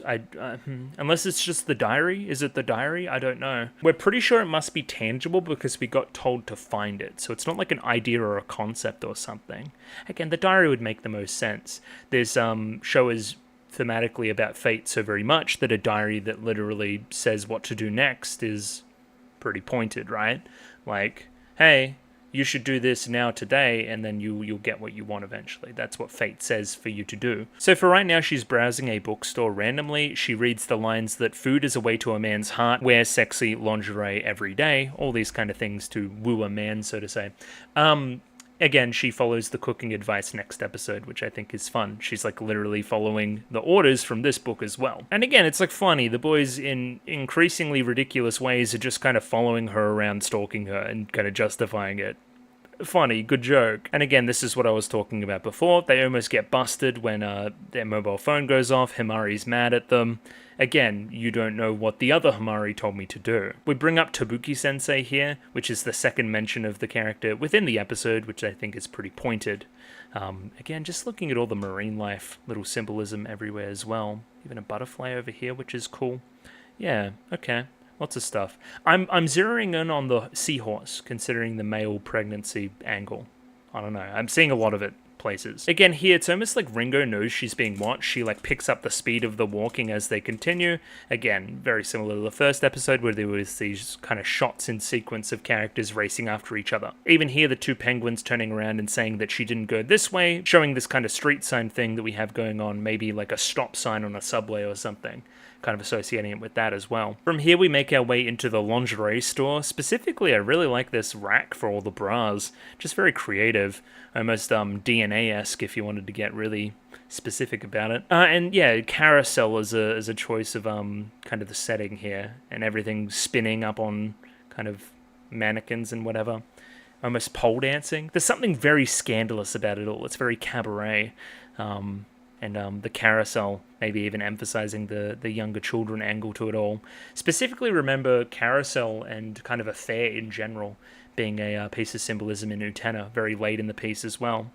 Unless it's just the diary. Is it the diary? I don't know. We're pretty sure it must be tangible because we got told to find it. So it's not like an idea or a concept or something. Again, the diary would make the most sense. This show is thematically about fate so very much that a diary that literally says what to do next is pretty pointed, right? Like, hey, you should do this now today, and then you'll get what you want eventually. That's what fate says for you to do. So for right now, she's browsing a bookstore randomly. She reads the lines that food is a way to a man's heart, wear sexy lingerie every day, all these kind of things to woo a man, so to say. Again, she follows the cooking advice next episode, which I think is fun. She's like literally following the orders from this book as well. And again, it's like funny. The boys in increasingly ridiculous ways are just kind of following her around, stalking her and kind of justifying it. funny, good joke. And again, this is what I was talking about before. They almost get busted when their mobile phone goes off. Himari's mad at them. Again, you don't know what the other Himari told me to do. We bring up Tabuki-sensei here, which is the second mention of the character within the episode, which I think is pretty pointed. Again, just looking at all the marine life, little symbolism everywhere as well. Even a butterfly over here, which is cool. Yeah, okay. Lots of stuff. I'm zeroing in on the seahorse, considering the male pregnancy angle. I don't know. I'm seeing a lot of it places. Again, here, it's almost like Ringo knows she's being watched. She, like, picks up the speed of the walking as they continue. Again, very similar to the first episode, where there was these kind of shots in sequence of characters racing after each other. Even here, the two penguins turning around and saying that she didn't go this way, showing this kind of street sign thing that we have going on, maybe like a stop sign on a subway or something. Kind of associating it with that as well. From here, we make our way into the lingerie store. Specifically, I really like this rack for all the bras. Just very creative. Almost DNA-esque if you wanted to get really specific about it. And yeah, carousel is a choice of kind of the setting here. And everything spinning up on kind of mannequins and whatever. Almost pole dancing. There's something very scandalous about it all. It's very cabaret. And the carousel, maybe even emphasizing the younger children angle to it all. Specifically remember carousel and kind of a fair in general being a piece of symbolism in Utena, very late in the piece as well.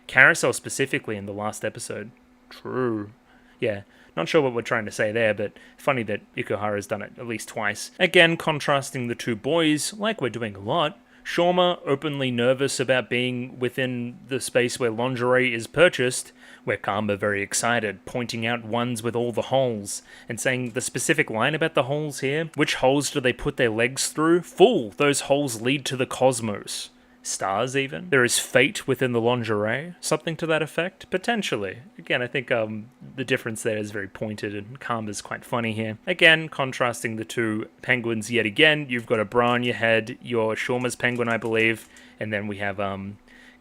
Carousel specifically in the last episode. True. Yeah, not sure what we're trying to say there, but funny that Ikuhara's done it at least twice. Again, contrasting the two boys, like we're doing a lot. Shauma openly nervous about being within the space where lingerie is purchased, where Kamba very excited, pointing out ones with all the holes, and saying the specific line about the holes here. Which holes do they put their legs through? Fool! Those holes lead to the cosmos. Stars, even. There is fate within the lingerie. Something to that effect? Potentially. Again, I think the difference there is very pointed, and Kamba's quite funny here. Again, contrasting the two penguins yet again. You've got a bra on your head. You're Shauma's penguin, I believe. And then we have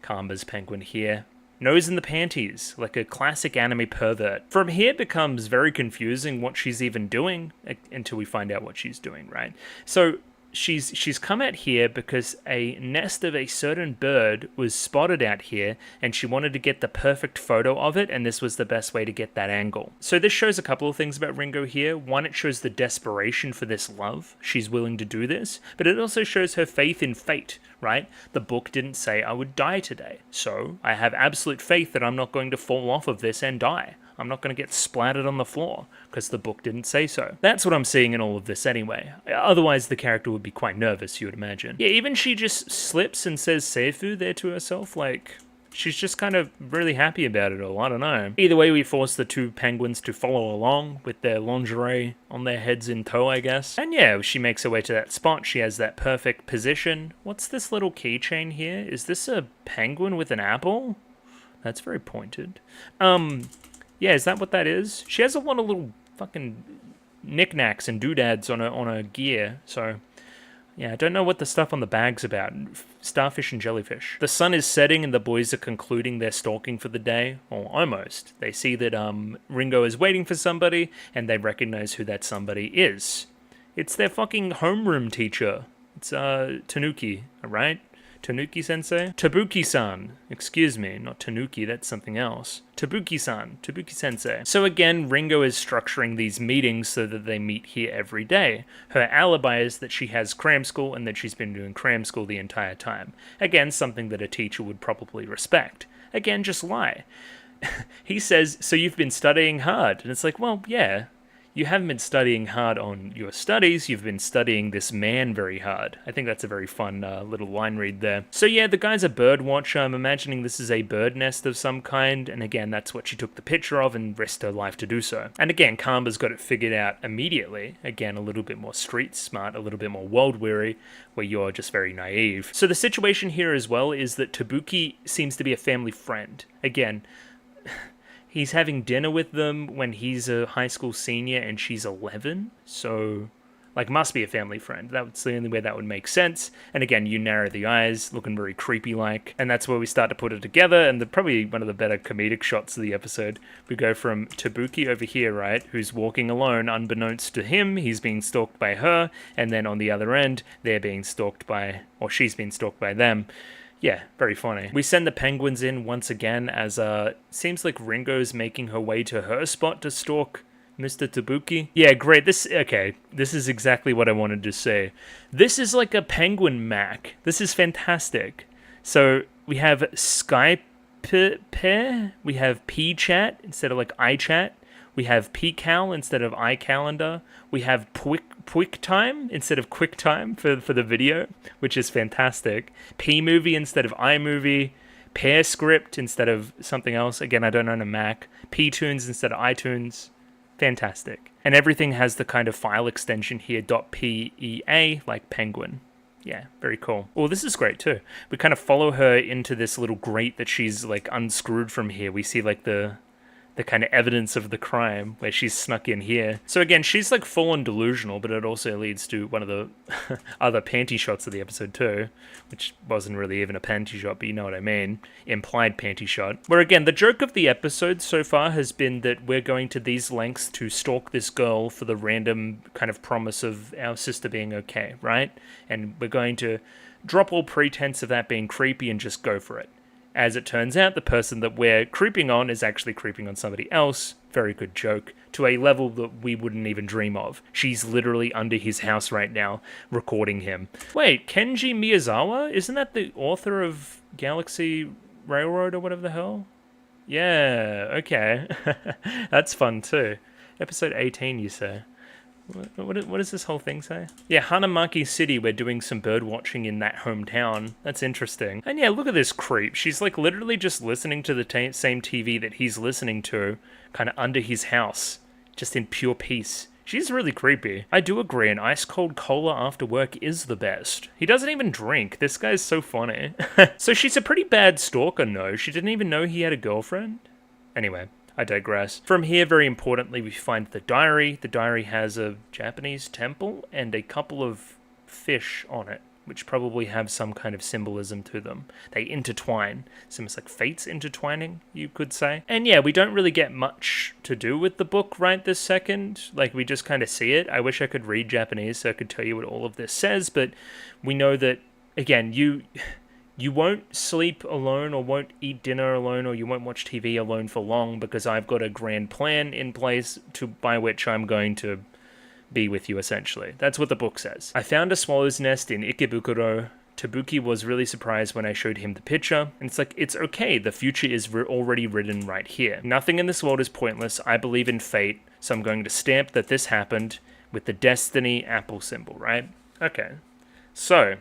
Kamba's penguin here. Nose in the panties, like a classic anime pervert. From here it becomes very confusing what she's even doing, until we find out what she's doing, right? So she's come out here because a nest of a certain bird was spotted out here, and she wanted to get the perfect photo of it, and this was the best way to get that angle. So this shows a couple of things about Ringo here. One, it shows the desperation for this love. She's willing to do this, but it also shows her faith in fate, right? The book didn't say I would die today, so I have absolute faith that I'm not going to fall off of this and die. I'm not going to get splattered on the floor, because the book didn't say so. That's what I'm seeing in all of this anyway. Otherwise, the character would be quite nervous, you would imagine. Yeah, even she just slips and says Seifu there to herself, like, she's just kind of really happy about it all, I don't know. Either way, we force the two penguins to follow along with their lingerie on their heads in tow, I guess. And yeah, she makes her way to that spot. She has that perfect position. What's this little keychain here? Is this a penguin with an apple? That's very pointed. Yeah, is that what that is? She has a lot of little fucking knickknacks and doodads on her gear, so yeah, I don't know what the stuff on the bag's about. Starfish and jellyfish. The sun is setting and the boys are concluding their stalking for the day, or almost. They see that Ringo is waiting for somebody, and they recognize who that somebody is. It's their fucking homeroom teacher. It's Tanuki, right? Tanuki-sensei? Tabuki-san. Excuse me, not Tanuki, that's something else. Tabuki-san. Tabuki-sensei. So again, Ringo is structuring these meetings so that they meet here every day. Her alibi is that she has cram school and that she's been doing cram school the entire time. Again, something that a teacher would probably respect. Again, just lie. He says, so you've been studying hard. And it's like, well, yeah. You haven't been studying hard on your studies, you've been studying this man very hard. I think that's a very fun little line read there. So yeah, the guy's a bird watcher. I'm imagining this is a bird nest of some kind, and again, that's what she took the picture of and risked her life to do so. And again, Kamba's got it figured out immediately. Again, a little bit more street smart, a little bit more world-weary, where you're just very naive. So the situation here as well is that Tabuki seems to be a family friend. Again, he's having dinner with them when he's a high school senior and she's 11, so, like, must be a family friend. That's the only way that would make sense. And again, you narrow the eyes, looking very creepy-like, and that's where we start to put it together, and probably one of the better comedic shots of the episode. We go from Tabuki over here, right, who's walking alone, unbeknownst to him, he's being stalked by her, and then on the other end, they're being stalked by, or she's being stalked by them. Yeah, very funny. We send the penguins in once again as seems like Ringo's making her way to her spot to stalk Mr. Tabuki. Yeah, great. This is exactly what I wanted to say. This is like a penguin Mac. This is fantastic. So we have Skype, we have P-Chat instead of like iChat. We have PCal instead of iCalendar. We have QuickTime instead of QuickTime for the video, which is fantastic. P-Movie instead of iMovie. PearScript instead of something else. Again, I don't own a Mac. P-Tunes instead of iTunes. Fantastic. And everything has the kind of file extension here, .pea, like penguin. Yeah, very cool. Well, this is great too. We kind of follow her into this little grate that she's like unscrewed from here. We see like the kind of evidence of the crime where she's snuck in here. So again, she's like full on delusional, but it also leads to one of the other panty shots of the episode too, which wasn't really even a panty shot, but you know what I mean. Implied panty shot. Where again, the joke of the episode so far has been that we're going to these lengths to stalk this girl for the random kind of promise of our sister being okay, right? And we're going to drop all pretense of that being creepy and just go for it. As it turns out, the person that we're creeping on is actually creeping on somebody else. Very good joke. To a level that we wouldn't even dream of. She's literally under his house right now, recording him. Wait, Kenji Miyazawa? Isn't that the author of Galaxy Railroad or whatever the hell? Yeah, okay. That's fun too. Episode 18, you say? What does this whole thing say? Yeah, Hanamaki City, we're doing some bird watching in that hometown. That's interesting. And yeah, look at this creep. She's like literally just listening to the same TV that he's listening to, kind of under his house, just in pure peace. She's really creepy. I do agree, an ice cold cola after work is the best. He doesn't even drink. This guy's so funny. So she's a pretty bad stalker, no? She didn't even know he had a girlfriend? Anyway. I digress. From here, very importantly, we find the diary. The diary has a Japanese temple and a couple of fish on it, which probably have some kind of symbolism to them. They intertwine. It's almost like fates intertwining, you could say. And yeah, we don't really get much to do with the book right this second. Like, we just kind of see it. I wish I could read Japanese so I could tell you what all of this says, but we know that, again, you won't sleep alone or won't eat dinner alone or you won't watch TV alone for long because I've got a grand plan in place by which I'm going to be with you, essentially. That's what the book says. I found a swallow's nest in Ikebukuro. Tabuki was really surprised when I showed him the picture. And it's like, it's okay. The future is already written right here. Nothing in this world is pointless. I believe in fate. So I'm going to stamp that this happened with the destiny apple symbol, right? Okay. So,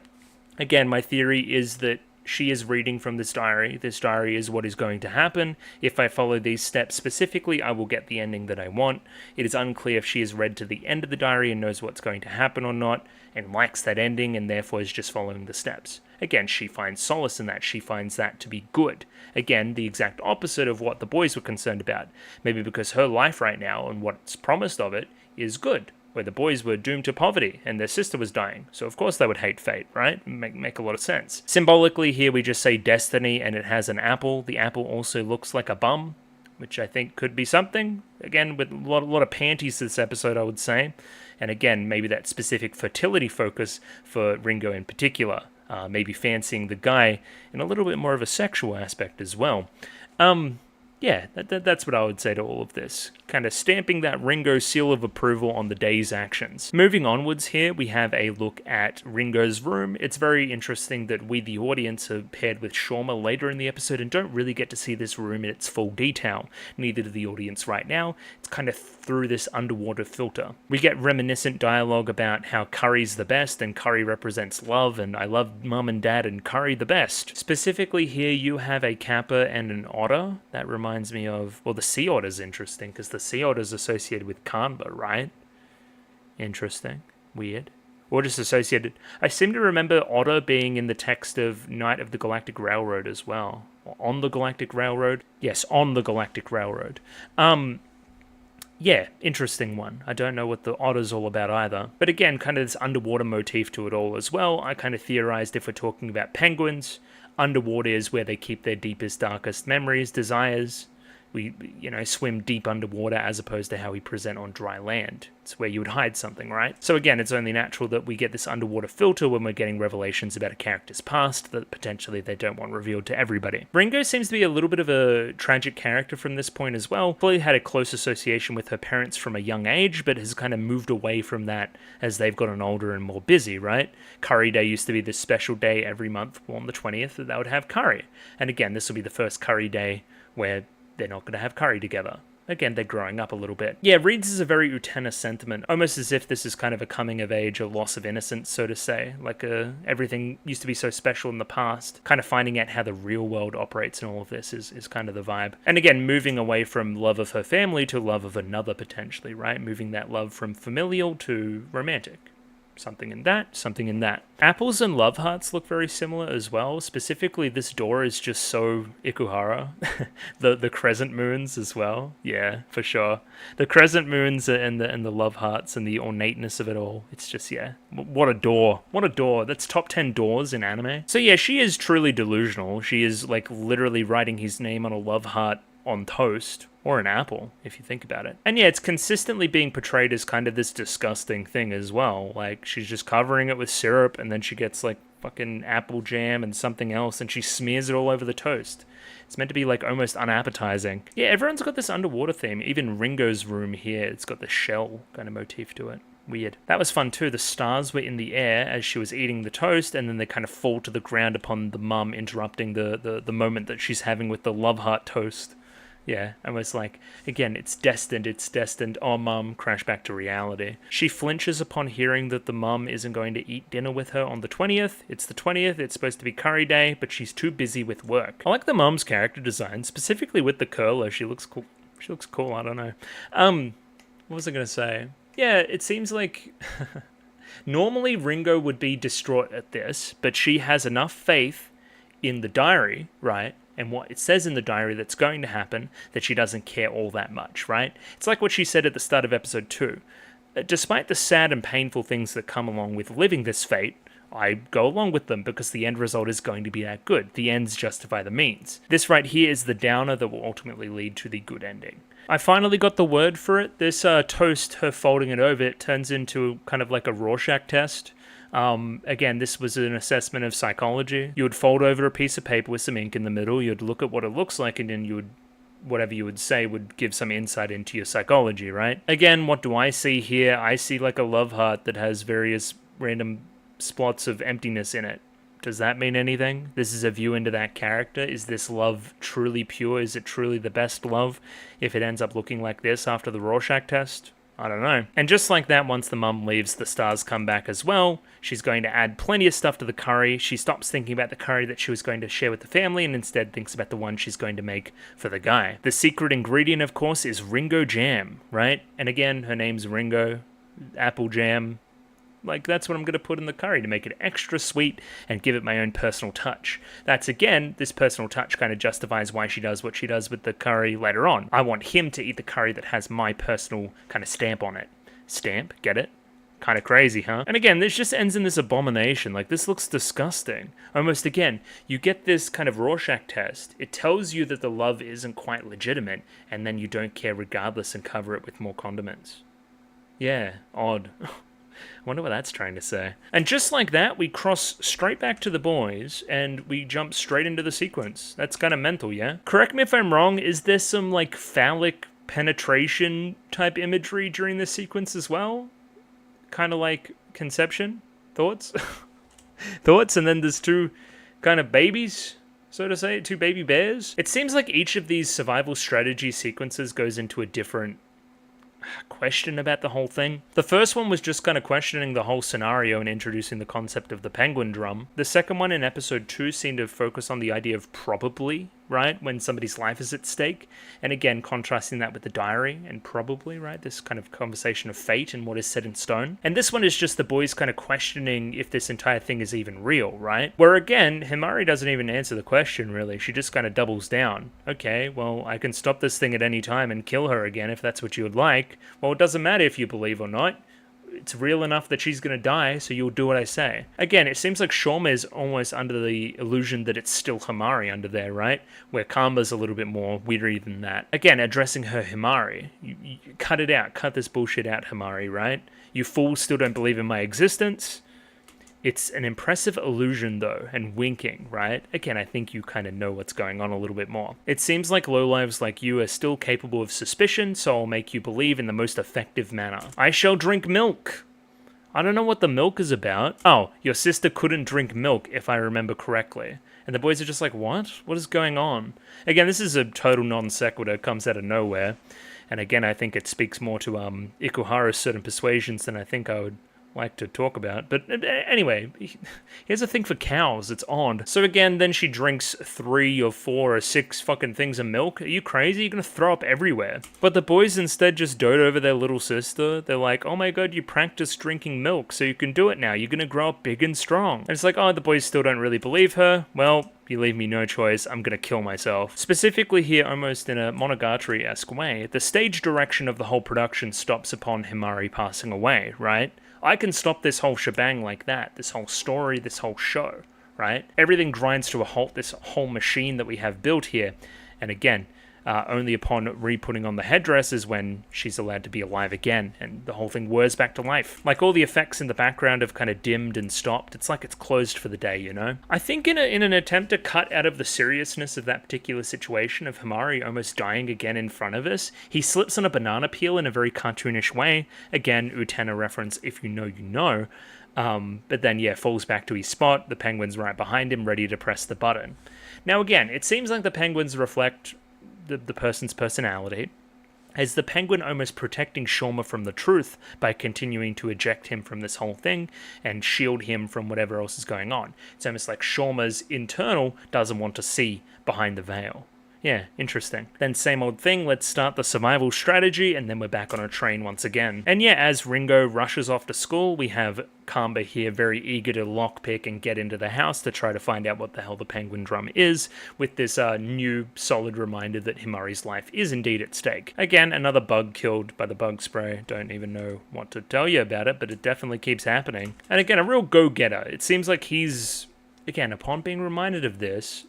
again, my theory is that she is reading from this diary. This diary is what is going to happen. If I follow these steps specifically, I will get the ending that I want. It is unclear if she has read to the end of the diary and knows what's going to happen or not, and likes that ending and therefore is just following the steps. Again, she finds solace in that. She finds that to be good. Again, the exact opposite of what the boys were concerned about. Maybe because her life right now and what's promised of it is good, where the boys were doomed to poverty and their sister was dying. So of course they would hate fate, right? Make a lot of sense. Symbolically here we just say destiny and it has an apple. The apple also looks like a bum, which I think could be something. Again, with a lot of panties this episode, I would say. And again, maybe that specific fertility focus for Ringo in particular. Maybe fancying the guy in a little bit more of a sexual aspect as well. Yeah, that's what I would say to all of this. Kind of stamping that Ringo seal of approval on the day's actions. Moving onwards here, we have a look at Ringo's room. It's very interesting that we, the audience, are paired with Shauma later in the episode and don't really get to see this room in its full detail. Neither do the audience right now. It's kind of through this underwater filter. We get reminiscent dialogue about how curry's the best and curry represents love and I love mum and dad and curry the best. Specifically here, you have a kappa and an otter. That reminds me of, well, the sea otter's interesting because the sea otter's associated with Kanba, right? Interesting. Weird. Or just associated. I seem to remember otter being in the text of Night of the Galactic Railroad as well. Or on the Galactic Railroad? Yes, on the Galactic Railroad. Yeah, interesting one. I don't know what the otter's all about either. But again, kind of this underwater motif to it all as well. I kind of theorized if we're talking about penguins, underwater is where they keep their deepest, darkest memories, desires, swim deep underwater as opposed to how we present on dry land. It's where you would hide something, right? So again, it's only natural that we get this underwater filter when we're getting revelations about a character's past that potentially they don't want revealed to everybody. Ringo seems to be a little bit of a tragic character from this point as well. Probably had a close association with her parents from a young age, but has kind of moved away from that as they've gotten older and more busy, right? Curry Day used to be this special day every month on the 20th that they would have curry. And again, this will be the first curry day where they're not going to have curry together. Again, they're growing up a little bit. Yeah, reads as a very Utena sentiment, almost as if this is kind of a coming of age, a loss of innocence, so to say. Like everything used to be so special in the past. Kind of finding out how the real world operates in all of this is kind of the vibe. And again, moving away from love of her family to love of another potentially, right? Moving that love from familial to romantic. Something in that, something in that. Apples and love hearts look very similar as well. Specifically, this door is just so Ikuhara. the crescent moons as well. Yeah, for sure. The crescent moons and the love hearts and the ornateness of it all. It's just, yeah. What a door. What a door. That's top 10 doors in anime. So yeah, she is truly delusional. She is like literally writing his name on a love heart on toast. Or an apple, if you think about it. And yeah, it's consistently being portrayed as kind of this disgusting thing as well. Like, she's just covering it with syrup, and then she gets, like, fucking apple jam and something else, and she smears it all over the toast. It's meant to be, like, almost unappetizing. Yeah, everyone's got this underwater theme. Even Ringo's room here, it's got the shell kind of motif to it. Weird. That was fun too. The stars were in the air as she was eating the toast, and then they kind of fall to the ground upon the mum interrupting the moment that she's having with the love heart toast. Yeah, almost like, again, it's destined, oh mum, crash back to reality. She flinches upon hearing that the mum isn't going to eat dinner with her on the 20th. It's the 20th, it's supposed to be curry day, but she's too busy with work. I like the mum's character design, specifically with the curler. She looks cool. I don't know. What was I going to say? Yeah, it seems like... Normally Ringo would be distraught at this, but she has enough faith in the diary, right? And what it says in the diary that's going to happen, that she doesn't care all that much, right? It's like what she said at the start of episode 2. Despite the sad and painful things that come along with living this fate, I go along with them because the end result is going to be that good. The ends justify the means. This right here is the downer that will ultimately lead to the good ending. I finally got the word for it. This toast, her folding it over, it turns into kind of like a Rorschach test. Again, this was an assessment of psychology. You would fold over a piece of paper with some ink in the middle, you'd look at what it looks like, and then you would, whatever you would say would give some insight into your psychology, right? Again, what do I see here? I see like a love heart that has various random spots of emptiness in it. Does that mean anything? This is a view into that character. Is this love truly pure? Is it truly the best love if it ends up looking like this after the Rorschach test? I don't know. And just like that, once the mum leaves, the stars come back as well. She's going to add plenty of stuff to the curry. She stops thinking about the curry that she was going to share with the family and instead thinks about the one she's going to make for the guy. The secret ingredient, of course, is Ringo jam, right? And again, her name's Ringo. Apple jam. Like, that's what I'm going to put in the curry to make it extra sweet and give it my own personal touch. That's, again, this personal touch kind of justifies why she does what she does with the curry later on. I want him to eat the curry that has my personal kind of stamp on it. Stamp? Get it? Kind of crazy, huh? And again, this just ends in this abomination. Like, this looks disgusting. Almost, again, you get this kind of Rorschach test. It tells you that the love isn't quite legitimate, and then you don't care regardless and cover it with more condiments. Yeah, odd. I wonder what that's trying to say. And just like that, we cross straight back to the boys, and we jump straight into the sequence. That's kind of mental, yeah? Correct me if I'm wrong, is there some, like, phallic penetration type imagery during this sequence as well? Kind of like conception? Thoughts? Thoughts? And then there's two kind of babies, so to say, two baby bears. It seems like each of these survival strategy sequences goes into a different question about the whole thing. The first one was just kind of questioning the whole scenario and introducing the concept of the penguin drum. The second one in episode 2 seemed to focus on the idea of probably, right, when somebody's life is at stake, and again contrasting that with the diary and probably, right, this kind of conversation of fate and what is set in stone. And this one is just the boys kind of questioning if this entire thing is even real, right, where again Himari doesn't even answer the question really. She just kind of doubles down. Okay, well, I can stop this thing at any time and kill her again if that's what you would like. Well, it doesn't matter if you believe or not. it's real enough that she's going to die, so you'll do what I say. Again, it seems like Shoma is almost under the illusion that it's still Himari under there, right? Where Kanba's a little bit more weary than that. Again, addressing her Himari. You cut it out. Cut this bullshit out, Himari, right? You fools still don't believe in my existence. It's an impressive illusion, though, and winking, right? Again, I think you kind of know what's going on a little bit more. It seems like lowlives like you are still capable of suspicion, so I'll make you believe in the most effective manner. I shall drink milk. I don't know what the milk is about. Oh, your sister couldn't drink milk, if I remember correctly. And the boys are just like, what? What is going on? Again, this is a total non sequitur, comes out of nowhere. And again, I think it speaks more to Ikuhara's certain persuasions than I think I would like to talk about. But anyway, here's a thing for cows. It's odd. So again, then she drinks 3 or 4 or 6 fucking things of milk. Are you crazy? You're gonna throw up everywhere. But the boys instead just dote over their little sister. They're like, oh my god, you practiced drinking milk, so you can do it now. You're gonna grow up big and strong. And it's like, oh, the boys still don't really believe her. Well, you leave me no choice, I'm gonna kill myself. Specifically here, almost in a Monogatari-esque way, the stage direction of the whole production stops upon Himari passing away, right? I can stop this whole shebang like that, this whole story, this whole show, right? Everything grinds to a halt, this whole machine that we have built here. And again, only upon re-putting on the headdress is when she's allowed to be alive again, and the whole thing whirs back to life. Like all the effects in the background have kind of dimmed and stopped. It's like it's closed for the day, you know? I think in an attempt to cut out of the seriousness of that particular situation of Himari almost dying again in front of us, he slips on a banana peel in a very cartoonish way. Again, Utena reference, if you know, you know. But then, yeah, falls back to his spot. The penguin's right behind him, ready to press the button. Now, again, it seems like the penguins reflect the person's personality, as the penguin almost protecting Shoma from the truth by continuing to eject him from this whole thing and shield him from whatever else is going on. It's almost like Shoma's internal doesn't want to see behind the veil. Yeah, interesting. Then same old thing, let's start the survival strategy, and then we're back on a train once again. And yeah, as Ringo rushes off to school, we have Kanba here very eager to lockpick and get into the house to try to find out what the hell the penguin drum is, with this new solid reminder that Himari's life is indeed at stake. Again, another bug killed by the bug spray. Don't even know what to tell you about it, but it definitely keeps happening. And again, a real go-getter. It seems like he's, again, upon being reminded of this,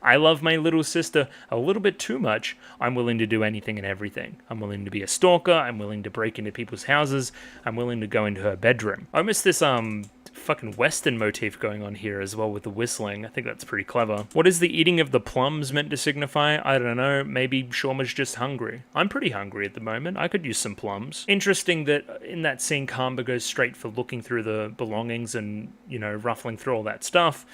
I love my little sister a little bit too much. I'm willing to do anything and everything. I'm willing to be a stalker. I'm willing to break into people's houses. I'm willing to go into her bedroom. Almost this fucking Western motif going on here as well with the whistling. I think that's pretty clever. What is the eating of the plums meant to signify? I don't know. Maybe Shoma's just hungry. I'm pretty hungry at the moment. I could use some plums. Interesting that in that scene, Kanba goes straight for looking through the belongings and, you know, ruffling through all that stuff.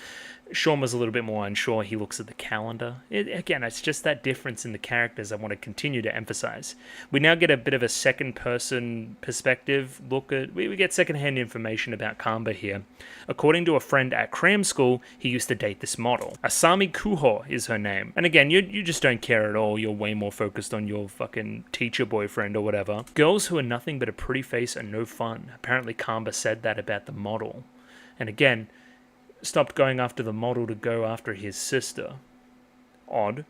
Shoma's a little bit more unsure. He looks at the calendar. Again, it's just that difference in the characters I want to continue to emphasize. We now get a bit of a second-person perspective look at... We get second-hand information about Kanba here. According to a friend at cram school, he used to date this model. Asami Kuho is her name. And again, you just don't care at all. You're way more focused on your fucking teacher boyfriend or whatever. Girls who are nothing but a pretty face are no fun. Apparently Kanba said that about the model. And again, stopped going after the model to go after his sister. Odd.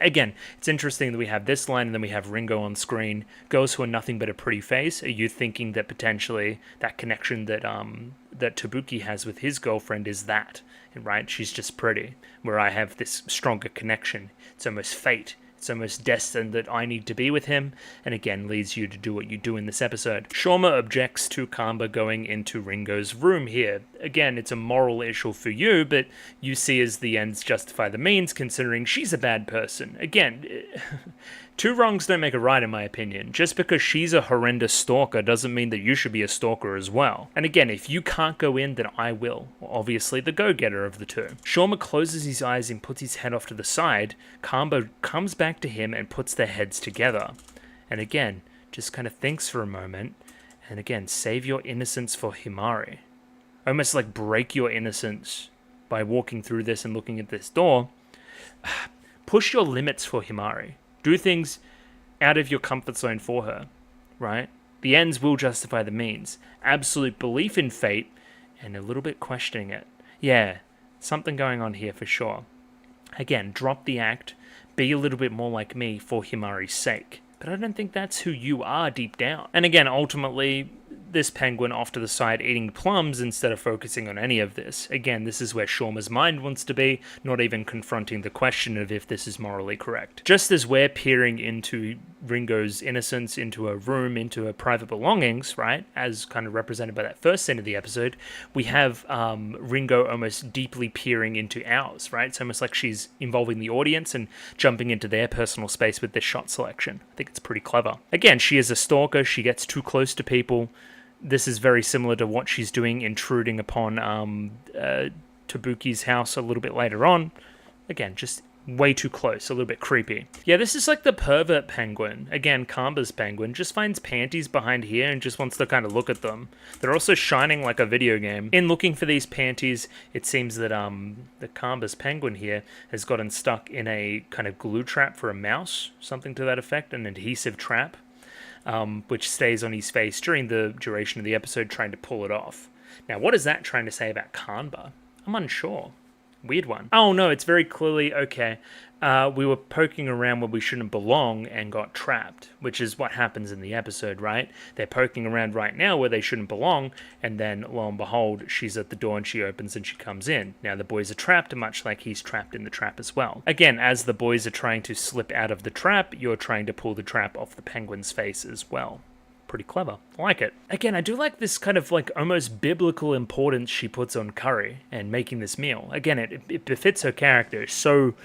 Again, it's interesting that we have this line and then we have Ringo on screen. Girls who are nothing but a pretty face. Are you thinking that potentially that connection that that Tabuki has with his girlfriend is that, right? She's just pretty. Where I have this stronger connection. It's almost fate. It's almost destined that I need to be with him, and again leads you to do what you do in this episode. Shoma objects to Kanba going into Ringo's room here. Again, it's a moral issue for you, but you see as the ends justify the means, considering she's a bad person. Again, two wrongs don't make a right in my opinion. Just because she's a horrendous stalker doesn't mean that you should be a stalker as well. And again, if you can't go in, then I will. Obviously the go-getter of the two. Shoma closes his eyes and puts his head off to the side. Kanba comes back to him and puts their heads together. And again, just kind of thinks for a moment. And again, save your innocence for Himari. Almost like break your innocence by walking through this and looking at this door. Push your limits for Himari. Do things out of your comfort zone for her, right? The ends will justify the means. Absolute belief in fate and a little bit questioning it. Yeah, something going on here for sure. Again, drop the act. Be a little bit more like me for Himari's sake. But I don't think that's who you are deep down. And again, ultimately, this penguin off to the side eating plums instead of focusing on any of this. Again, this is where Shauma's mind wants to be, not even confronting the question of if this is morally correct. Just as we're peering into Ringo's innocence, into her room, into her private belongings, right, as kind of represented by that first scene of the episode, we have Ringo almost deeply peering into ours, right? It's almost like she's involving the audience and jumping into their personal space with this shot selection. I think it's pretty clever. Again, she is a stalker. She gets too close to people. This is very similar to what she's doing, intruding upon Tabuki's house a little bit later on. Again, just way too close, a little bit creepy. Yeah, this is like the pervert penguin. Again, Kamba's penguin just finds panties behind here and just wants to kind of look at them. They're also shining like a video game. In looking for these panties, it seems that the Kamba's penguin here has gotten stuck in a kind of glue trap for a mouse, something to that effect, an adhesive trap, which stays on his face during the duration of the episode, trying to pull it off. Now, what is that trying to say about Kanba? I'm unsure. Weird one. Oh no, it's very clearly, okay, we were poking around where we shouldn't belong and got trapped, which is what happens in the episode, right? They're poking around right now where they shouldn't belong, and then, lo and behold, she's at the door and she opens and she comes in. Now the boys are trapped, much like he's trapped in the trap as well. Again, as the boys are trying to slip out of the trap, you're trying to pull the trap off the penguin's face as well. Pretty clever. I like it. Again, I do like this kind of like almost biblical importance she puts on curry and making this meal. Again, it befits her character. So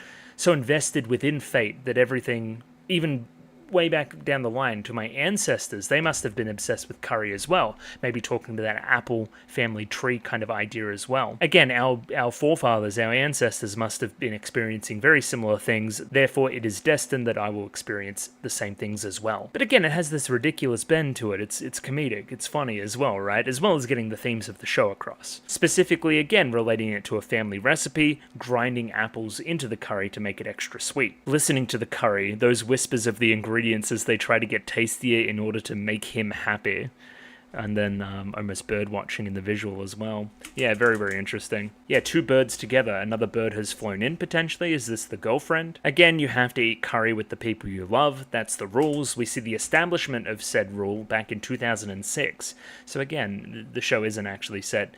invested within fate that everything, even way back down the line to my ancestors, they must have been obsessed with curry as well. Maybe talking to that apple family tree kind of idea as well. Again, our forefathers, our ancestors must have been experiencing very similar things. Therefore, it is destined that I will experience the same things as well. But again, it has this ridiculous bend to it. It's comedic. It's funny as well, right? As well as getting the themes of the show across. Specifically, again, relating it to a family recipe, grinding apples into the curry to make it extra sweet. Listening to the curry, those whispers of the ingredients as they try to get tastier in order to make him happy. And then almost bird watching in the visual as well. Yeah, very, very interesting. Yeah, two birds together. Another bird has flown in potentially. Is this the girlfriend? Again, you have to eat curry with the people you love. That's the rules. We see the establishment of said rule back in 2006. So again, the show isn't actually set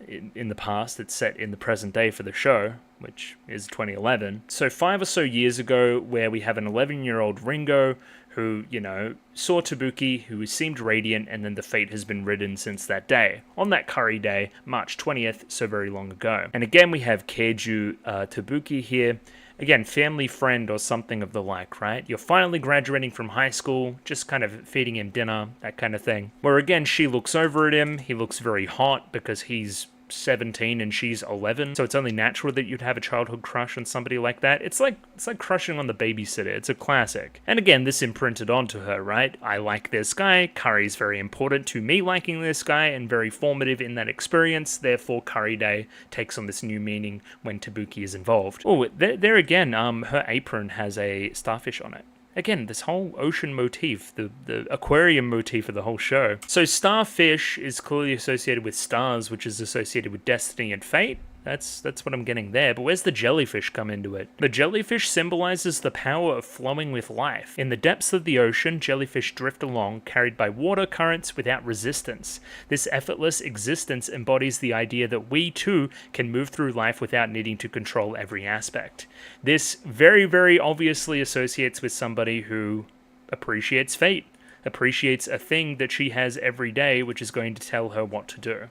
in the past. It's set in the present day for the show, which is 2011. So 5 or so years ago, where we have an 11-year-old Ringo who, you know, saw Tabuki, who seemed radiant, and then the fate has been ridden since that day. On that curry day, March 20th, so very long ago. And again, we have Keiju Tabuki here. Again, family friend or something of the like, right? You're finally graduating from high school, just kind of feeding him dinner, that kind of thing. Where again, she looks over at him. He looks very hot because he's 17 and she's 11, so it's only natural that you'd have a childhood crush on somebody like that. It's like crushing on the babysitter. It's a classic. And again, this imprinted onto her, right? I like this guy. Curry's very important to me liking this guy and very formative in that experience. Therefore, Curry Day takes on this new meaning when Tabuki is involved. Oh, there again, her apron has a starfish on it. Again, this whole ocean motif, the aquarium motif of the whole show. So starfish is clearly associated with stars, which is associated with destiny and fate. That's what I'm getting there, but where's the jellyfish come into it? The jellyfish symbolizes the power of flowing with life. In the depths of the ocean, jellyfish drift along, carried by water currents without resistance. This effortless existence embodies the idea that we, too, can move through life without needing to control every aspect. This very, very obviously associates with somebody who appreciates fate, appreciates a thing that she has every day, which is going to tell her what to do.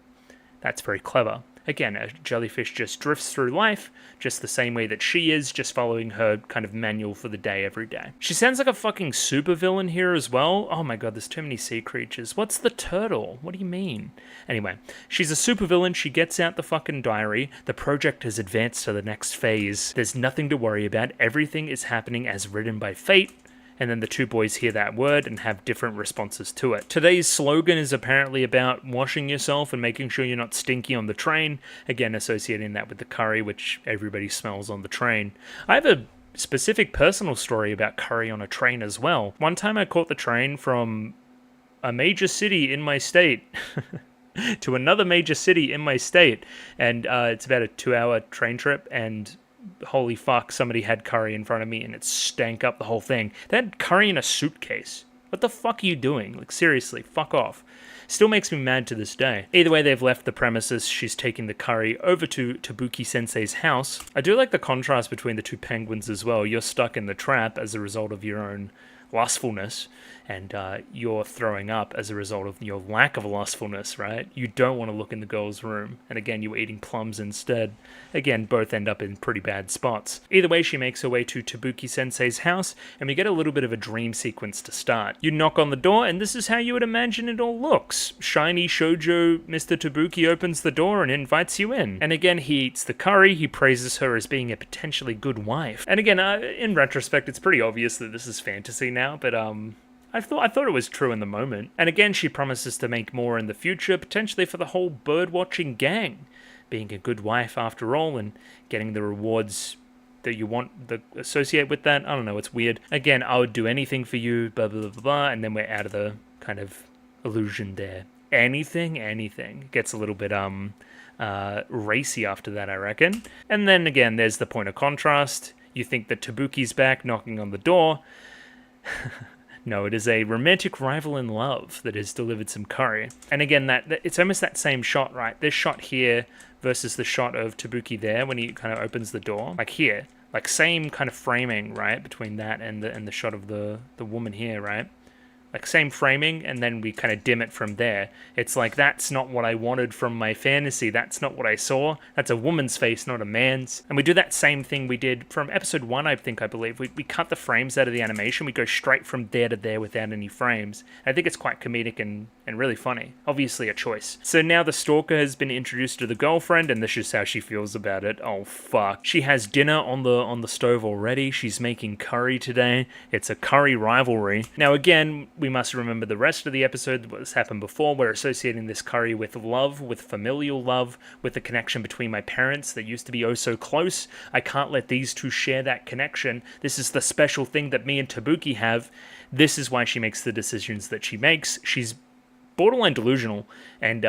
That's very clever. Again, a jellyfish just drifts through life, just the same way that she is, just following her kind of manual for the day every day. She sounds like a fucking supervillain here as well. Oh my god, there's too many sea creatures. What's the turtle? What do you mean? Anyway, she's a supervillain. She gets out the fucking diary. The project has advanced to the next phase. There's nothing to worry about. Everything is happening as written by fate. And then the two boys hear that word and have different responses to it. Today's slogan is apparently about washing yourself and making sure you're not stinky on the train. Again, associating that with the curry, which everybody smells on the train. I have a specific personal story about curry on a train as well. One time I caught the train from a major city in my state to another major city in my state. And it's about a 2-hour train trip, and holy fuck, somebody had curry in front of me and it stank up the whole thing. They had curry in a suitcase. What the fuck are you doing? Like, seriously, fuck off. Still makes me mad to this day. Either way, they've left the premises. She's taking the curry over to Tabuki-sensei's house. I do like the contrast between the two penguins as well. You're stuck in the trap as a result of your own lustfulness, and you're throwing up as a result of your lack of lustfulness, right? You don't want to look in the girl's room, and again, you were eating plums instead. Again, both end up in pretty bad spots. Either way, she makes her way to Tabuki-sensei's house, and we get a little bit of a dream sequence to start. You knock on the door, and this is how you would imagine it all looks. Shiny shoujo Mr. Tabuki opens the door and invites you in. And again, he eats the curry, he praises her as being a potentially good wife. And again, in retrospect, it's pretty obvious that this is fantasy now, but I thought it was true in the moment. And again, she promises to make more in the future, potentially for the whole bird-watching gang. Being a good wife after all, and getting the rewards that you want to associate with that. I don't know, it's weird. Again, I would do anything for you, blah, blah, blah, blah, and then we're out of the kind of illusion there. Anything. Gets a little bit racy after that, I reckon. And then again, there's the point of contrast. You think that Tabuki's back knocking on the door. No, it is a romantic rival in love that has delivered some curry. And again, that it's almost that same shot, right? This shot here versus the shot of Tabuki there when he kind of opens the door. Like here, like same kind of framing, right? Between that and the shot of the woman here, right? Like same framing, and then we kind of dim it from there. It's like, that's not what I wanted from my fantasy. That's not what I saw. That's a woman's face, not a man's. And we do that same thing we did from episode 1, I believe. We cut the frames out of the animation. We go straight from there to there without any frames. I think it's quite comedic and really funny. Obviously a choice. So now the stalker has been introduced to the girlfriend, and this is how she feels about it. Oh, fuck. She has dinner on the stove already. She's making curry today. It's a curry rivalry. Now, again, we must remember the rest of the episode, what's happened before. We're associating this curry with love, with familial love, with the connection between my parents that used to be oh so close. I can't let these two share that connection. This is the special thing that me and Tabuki have. This is why she makes the decisions that she makes. She's borderline delusional, and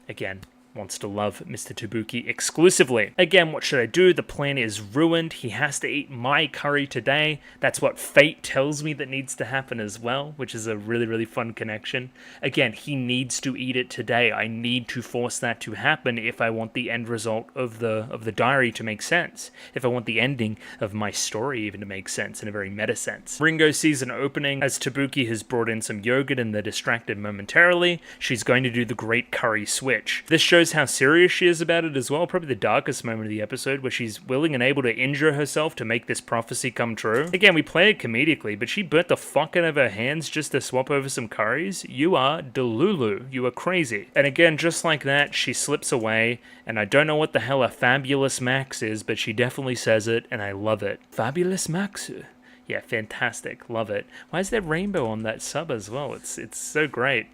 again, wants to love Mr. Tabuki exclusively. Again, what should I do? The plan is ruined. He has to eat my curry today. That's what fate tells me that needs to happen as well, which is a really, really fun connection. Again, he needs to eat it today. I need to force that to happen if I want the end result of the diary to make sense. If I want the ending of my story even to make sense in a very meta sense. Ringo sees an opening as Tabuki has brought in some yogurt and they're distracted momentarily. She's going to do the great curry switch. This shows how serious she is about it as well. Probably the darkest moment of the episode, where she's willing and able to injure herself to make this prophecy come true. Again, we play it comedically, but she burnt the fuck out of her hands just to swap over some curries. You are delulu. You are crazy. And again, just like that, she slips away, and I don't know what the hell a fabulous Max is, but she definitely says it, and I love it. Fabulous Max. Yeah, fantastic. Love it. Why is there rainbow on that sub as well? It's so great.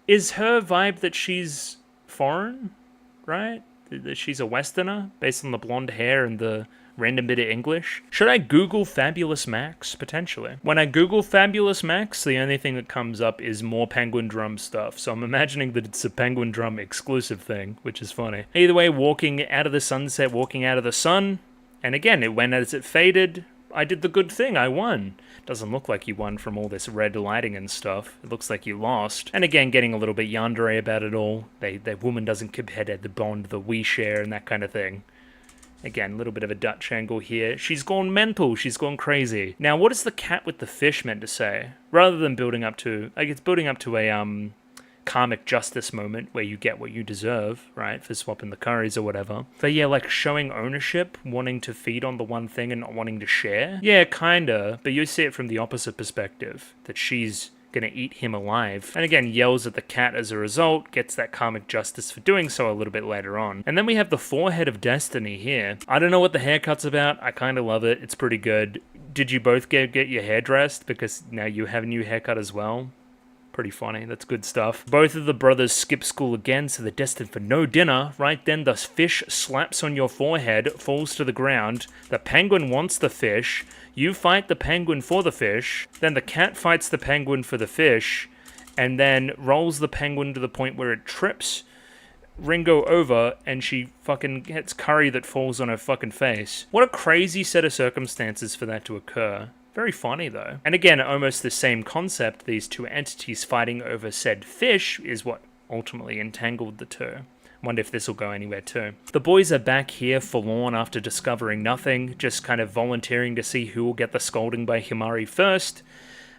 Is her vibe that she's foreign, right? That she's a Westerner, based on the blonde hair and the random bit of English? Should I Google Fabulous Max? Potentially. When I Google Fabulous Max, the only thing that comes up is more Penguindrum stuff, so I'm imagining that it's a Penguindrum exclusive thing, which is funny. Either way, walking out of the sunset, walking out of the sun, and again, it went as it faded. I did the good thing, I won. Doesn't look like you won from all this red lighting and stuff. It looks like you lost. And again, getting a little bit yandere about it all. The woman doesn't compare to the bond that we share and that kind of thing. Again, a little bit of a Dutch angle here. She's gone mental. She's gone crazy. Now, what is the cat with the fish meant to say? Rather than building up to... like, it's building up to a, karmic justice moment where you get what you deserve, right, for swapping the curries or whatever. But yeah, like showing ownership, wanting to feed on the one thing and not wanting to share. Yeah, kinda, but you see it from the opposite perspective, that she's gonna eat him alive. And again, yells at the cat as a result, gets that karmic justice for doing so a little bit later on. And then we have the forehead of destiny here. I don't know what the haircut's about. I kinda love it. It's pretty good. Did you both get your hair dressed? Because now you have a new haircut as well. Pretty funny. That's good stuff. Both of the brothers skip school again, so they're destined for no dinner. Right then, the fish slaps on your forehead, falls to the ground. The penguin wants the fish. You fight the penguin for the fish. Then the cat fights the penguin for the fish, and then rolls the penguin to the point where it trips Ringo over, and she fucking gets curry that falls on her fucking face. What a crazy set of circumstances for that to occur. Very funny, though. And again, almost the same concept, these two entities fighting over said fish is what ultimately entangled the two. Wonder if this will go anywhere too. The boys are back here forlorn after discovering nothing, just kind of volunteering to see who will get the scolding by Himari first.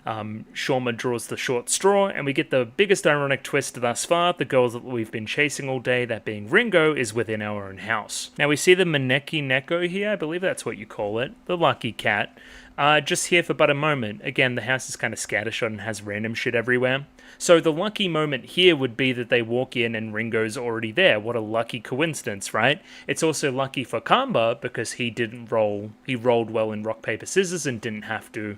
Shauma draws the short straw, and we get the biggest ironic twist thus far. The girl that we've been chasing all day, that being Ringo, is within our own house. Now we see the Maneki Neko here, I believe that's what you call it, the lucky cat, just here for but a moment. Again, the house is kind of scattershot and has random shit everywhere. So the lucky moment here would be that they walk in and Ringo's already there. What a lucky coincidence, right? It's also lucky for Kamba because he rolled well in rock, paper, scissors and didn't have to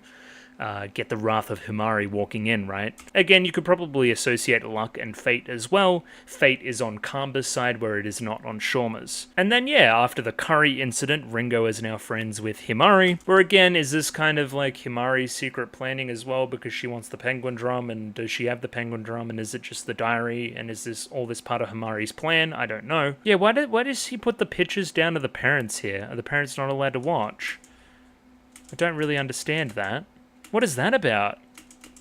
get the wrath of Himari walking in, right? Again, you could probably associate luck and fate as well. Fate is on Kamba's side where it is not on Shauma's. And then, yeah, after the curry incident, Ringo is now friends with Himari, where again, is this kind of like Himari's secret planning as well because she wants the penguin drum, and does she have the penguin drum, and is it just the diary, and is this all this part of Himari's plan? I don't know. Yeah, why does he put the pictures down to the parents here? Are the parents not allowed to watch? I don't really understand that. What is that about?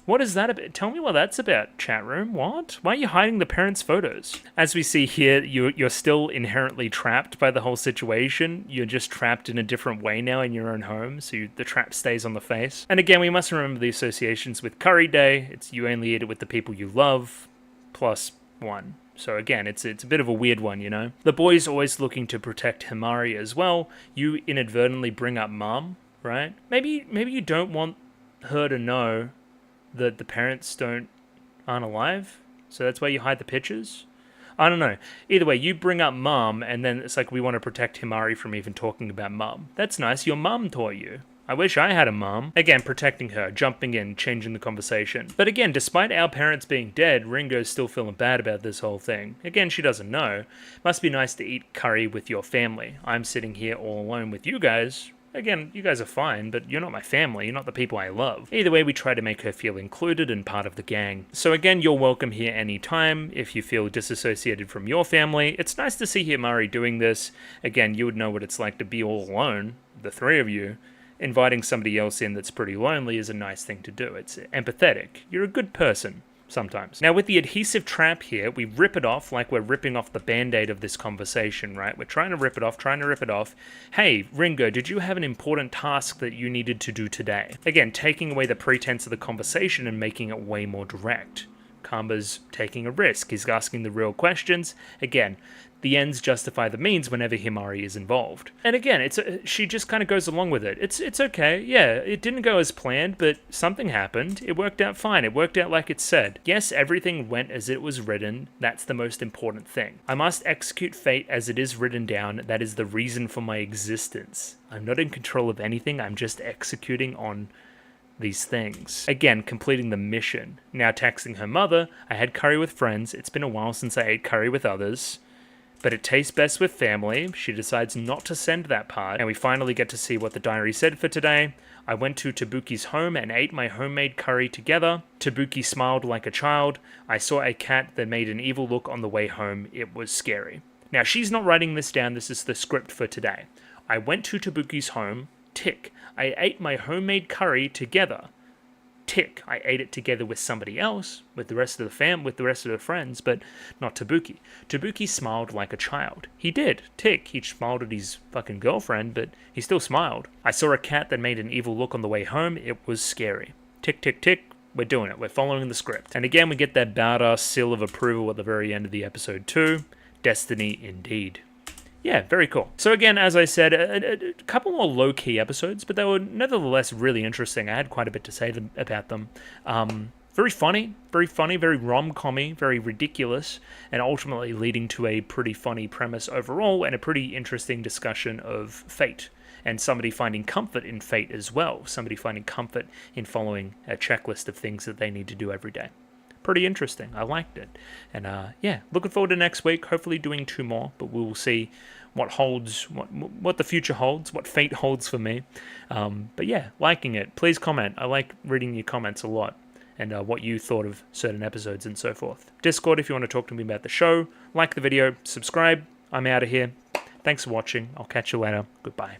What is that about? Tell me what that's about, chat room. What? Why are you hiding the parents' photos? As we see here, you're still inherently trapped by the whole situation. You're just trapped in a different way now in your own home, so the trap stays on the face. And again, we must remember the associations with Curry Day. It's you only eat it with the people you love, plus one. So again, it's a bit of a weird one, you know? The boy's always looking to protect Himari as well. You inadvertently bring up Mom, right? Maybe you don't want her to know that the parents aren't alive, so that's why you hide the pictures. I don't know. Either way, you bring up Mom, and then it's like we want to protect Himari from even talking about Mom. That's nice. Your mum taught you. I wish I had a mum. Again, protecting her, jumping in, changing the conversation. But again, despite our parents being dead, Ringo's still feeling bad about this whole thing. Again, she doesn't know. Must be nice to eat curry with your family. I'm sitting here all alone with you guys. Again, you guys are fine, but you're not my family, you're not the people I love. Either way, we try to make her feel included and part of the gang. So again, you're welcome here anytime if you feel disassociated from your family. It's nice to see Himari doing this. Again, you would know what it's like to be all alone, the three of you. Inviting somebody else in that's pretty lonely is a nice thing to do. It's empathetic. You're a good person. Sometimes. Now with the adhesive trap here, we rip it off like we're ripping off the band-aid of this conversation, right? We're trying to rip it off. Hey, Ringo, did you have an important task that you needed to do today? Again, taking away the pretense of the conversation and making it way more direct. Kamba's taking a risk. He's asking the real questions. Again, the ends justify the means whenever Himari is involved. And again, she just kind of goes along with it. It's okay. Yeah, it didn't go as planned, but something happened. It worked out fine. It worked out like it said. Yes, everything went as it was written. That's the most important thing. I must execute fate as it is written down. That is the reason for my existence. I'm not in control of anything. I'm just executing on these things. Again, completing the mission. Now texting her mother, I had curry with friends. It's been a while since I ate curry with others. But it tastes best with family. She decides not to send that part, and we finally get to see what the diary said for today. I went to Tabuki's home and ate my homemade curry together. Tabuki smiled like a child. I saw a cat that made an evil look on the way home. It was scary. Now, she's not writing this down. This is the script for today. I went to Tabuki's home. Tick. I ate my homemade curry together. Tick. I ate it together with somebody else, with the rest of the friends, but not Tabuki. Tabuki smiled like a child. He did. Tick. He smiled at his fucking girlfriend, but he still smiled. I saw a cat that made an evil look on the way home. It was scary. Tick, tick, tick. We're doing it. We're following the script. And again, we get that badass seal of approval at the very end of the episode 2. Destiny indeed. Yeah, very cool. So again, as I said, a couple more low-key episodes, but they were nevertheless really interesting. I had quite a bit to say about them. Very funny, very rom-commy, very ridiculous, and ultimately leading to a pretty funny premise overall and a pretty interesting discussion of fate. And somebody finding comfort in fate as well. Somebody finding comfort in following a checklist of things that they need to do every day. Pretty interesting. I liked it. And yeah, looking forward to next week. Hopefully doing 2 more, but we will see what holds, what the future holds, what fate holds for me. But yeah, liking it. Please comment. I like reading your comments a lot and what you thought of certain episodes and so forth. Discord if you want to talk to me about the show. Like the video. Subscribe. I'm out of here. Thanks for watching. I'll catch you later. Goodbye.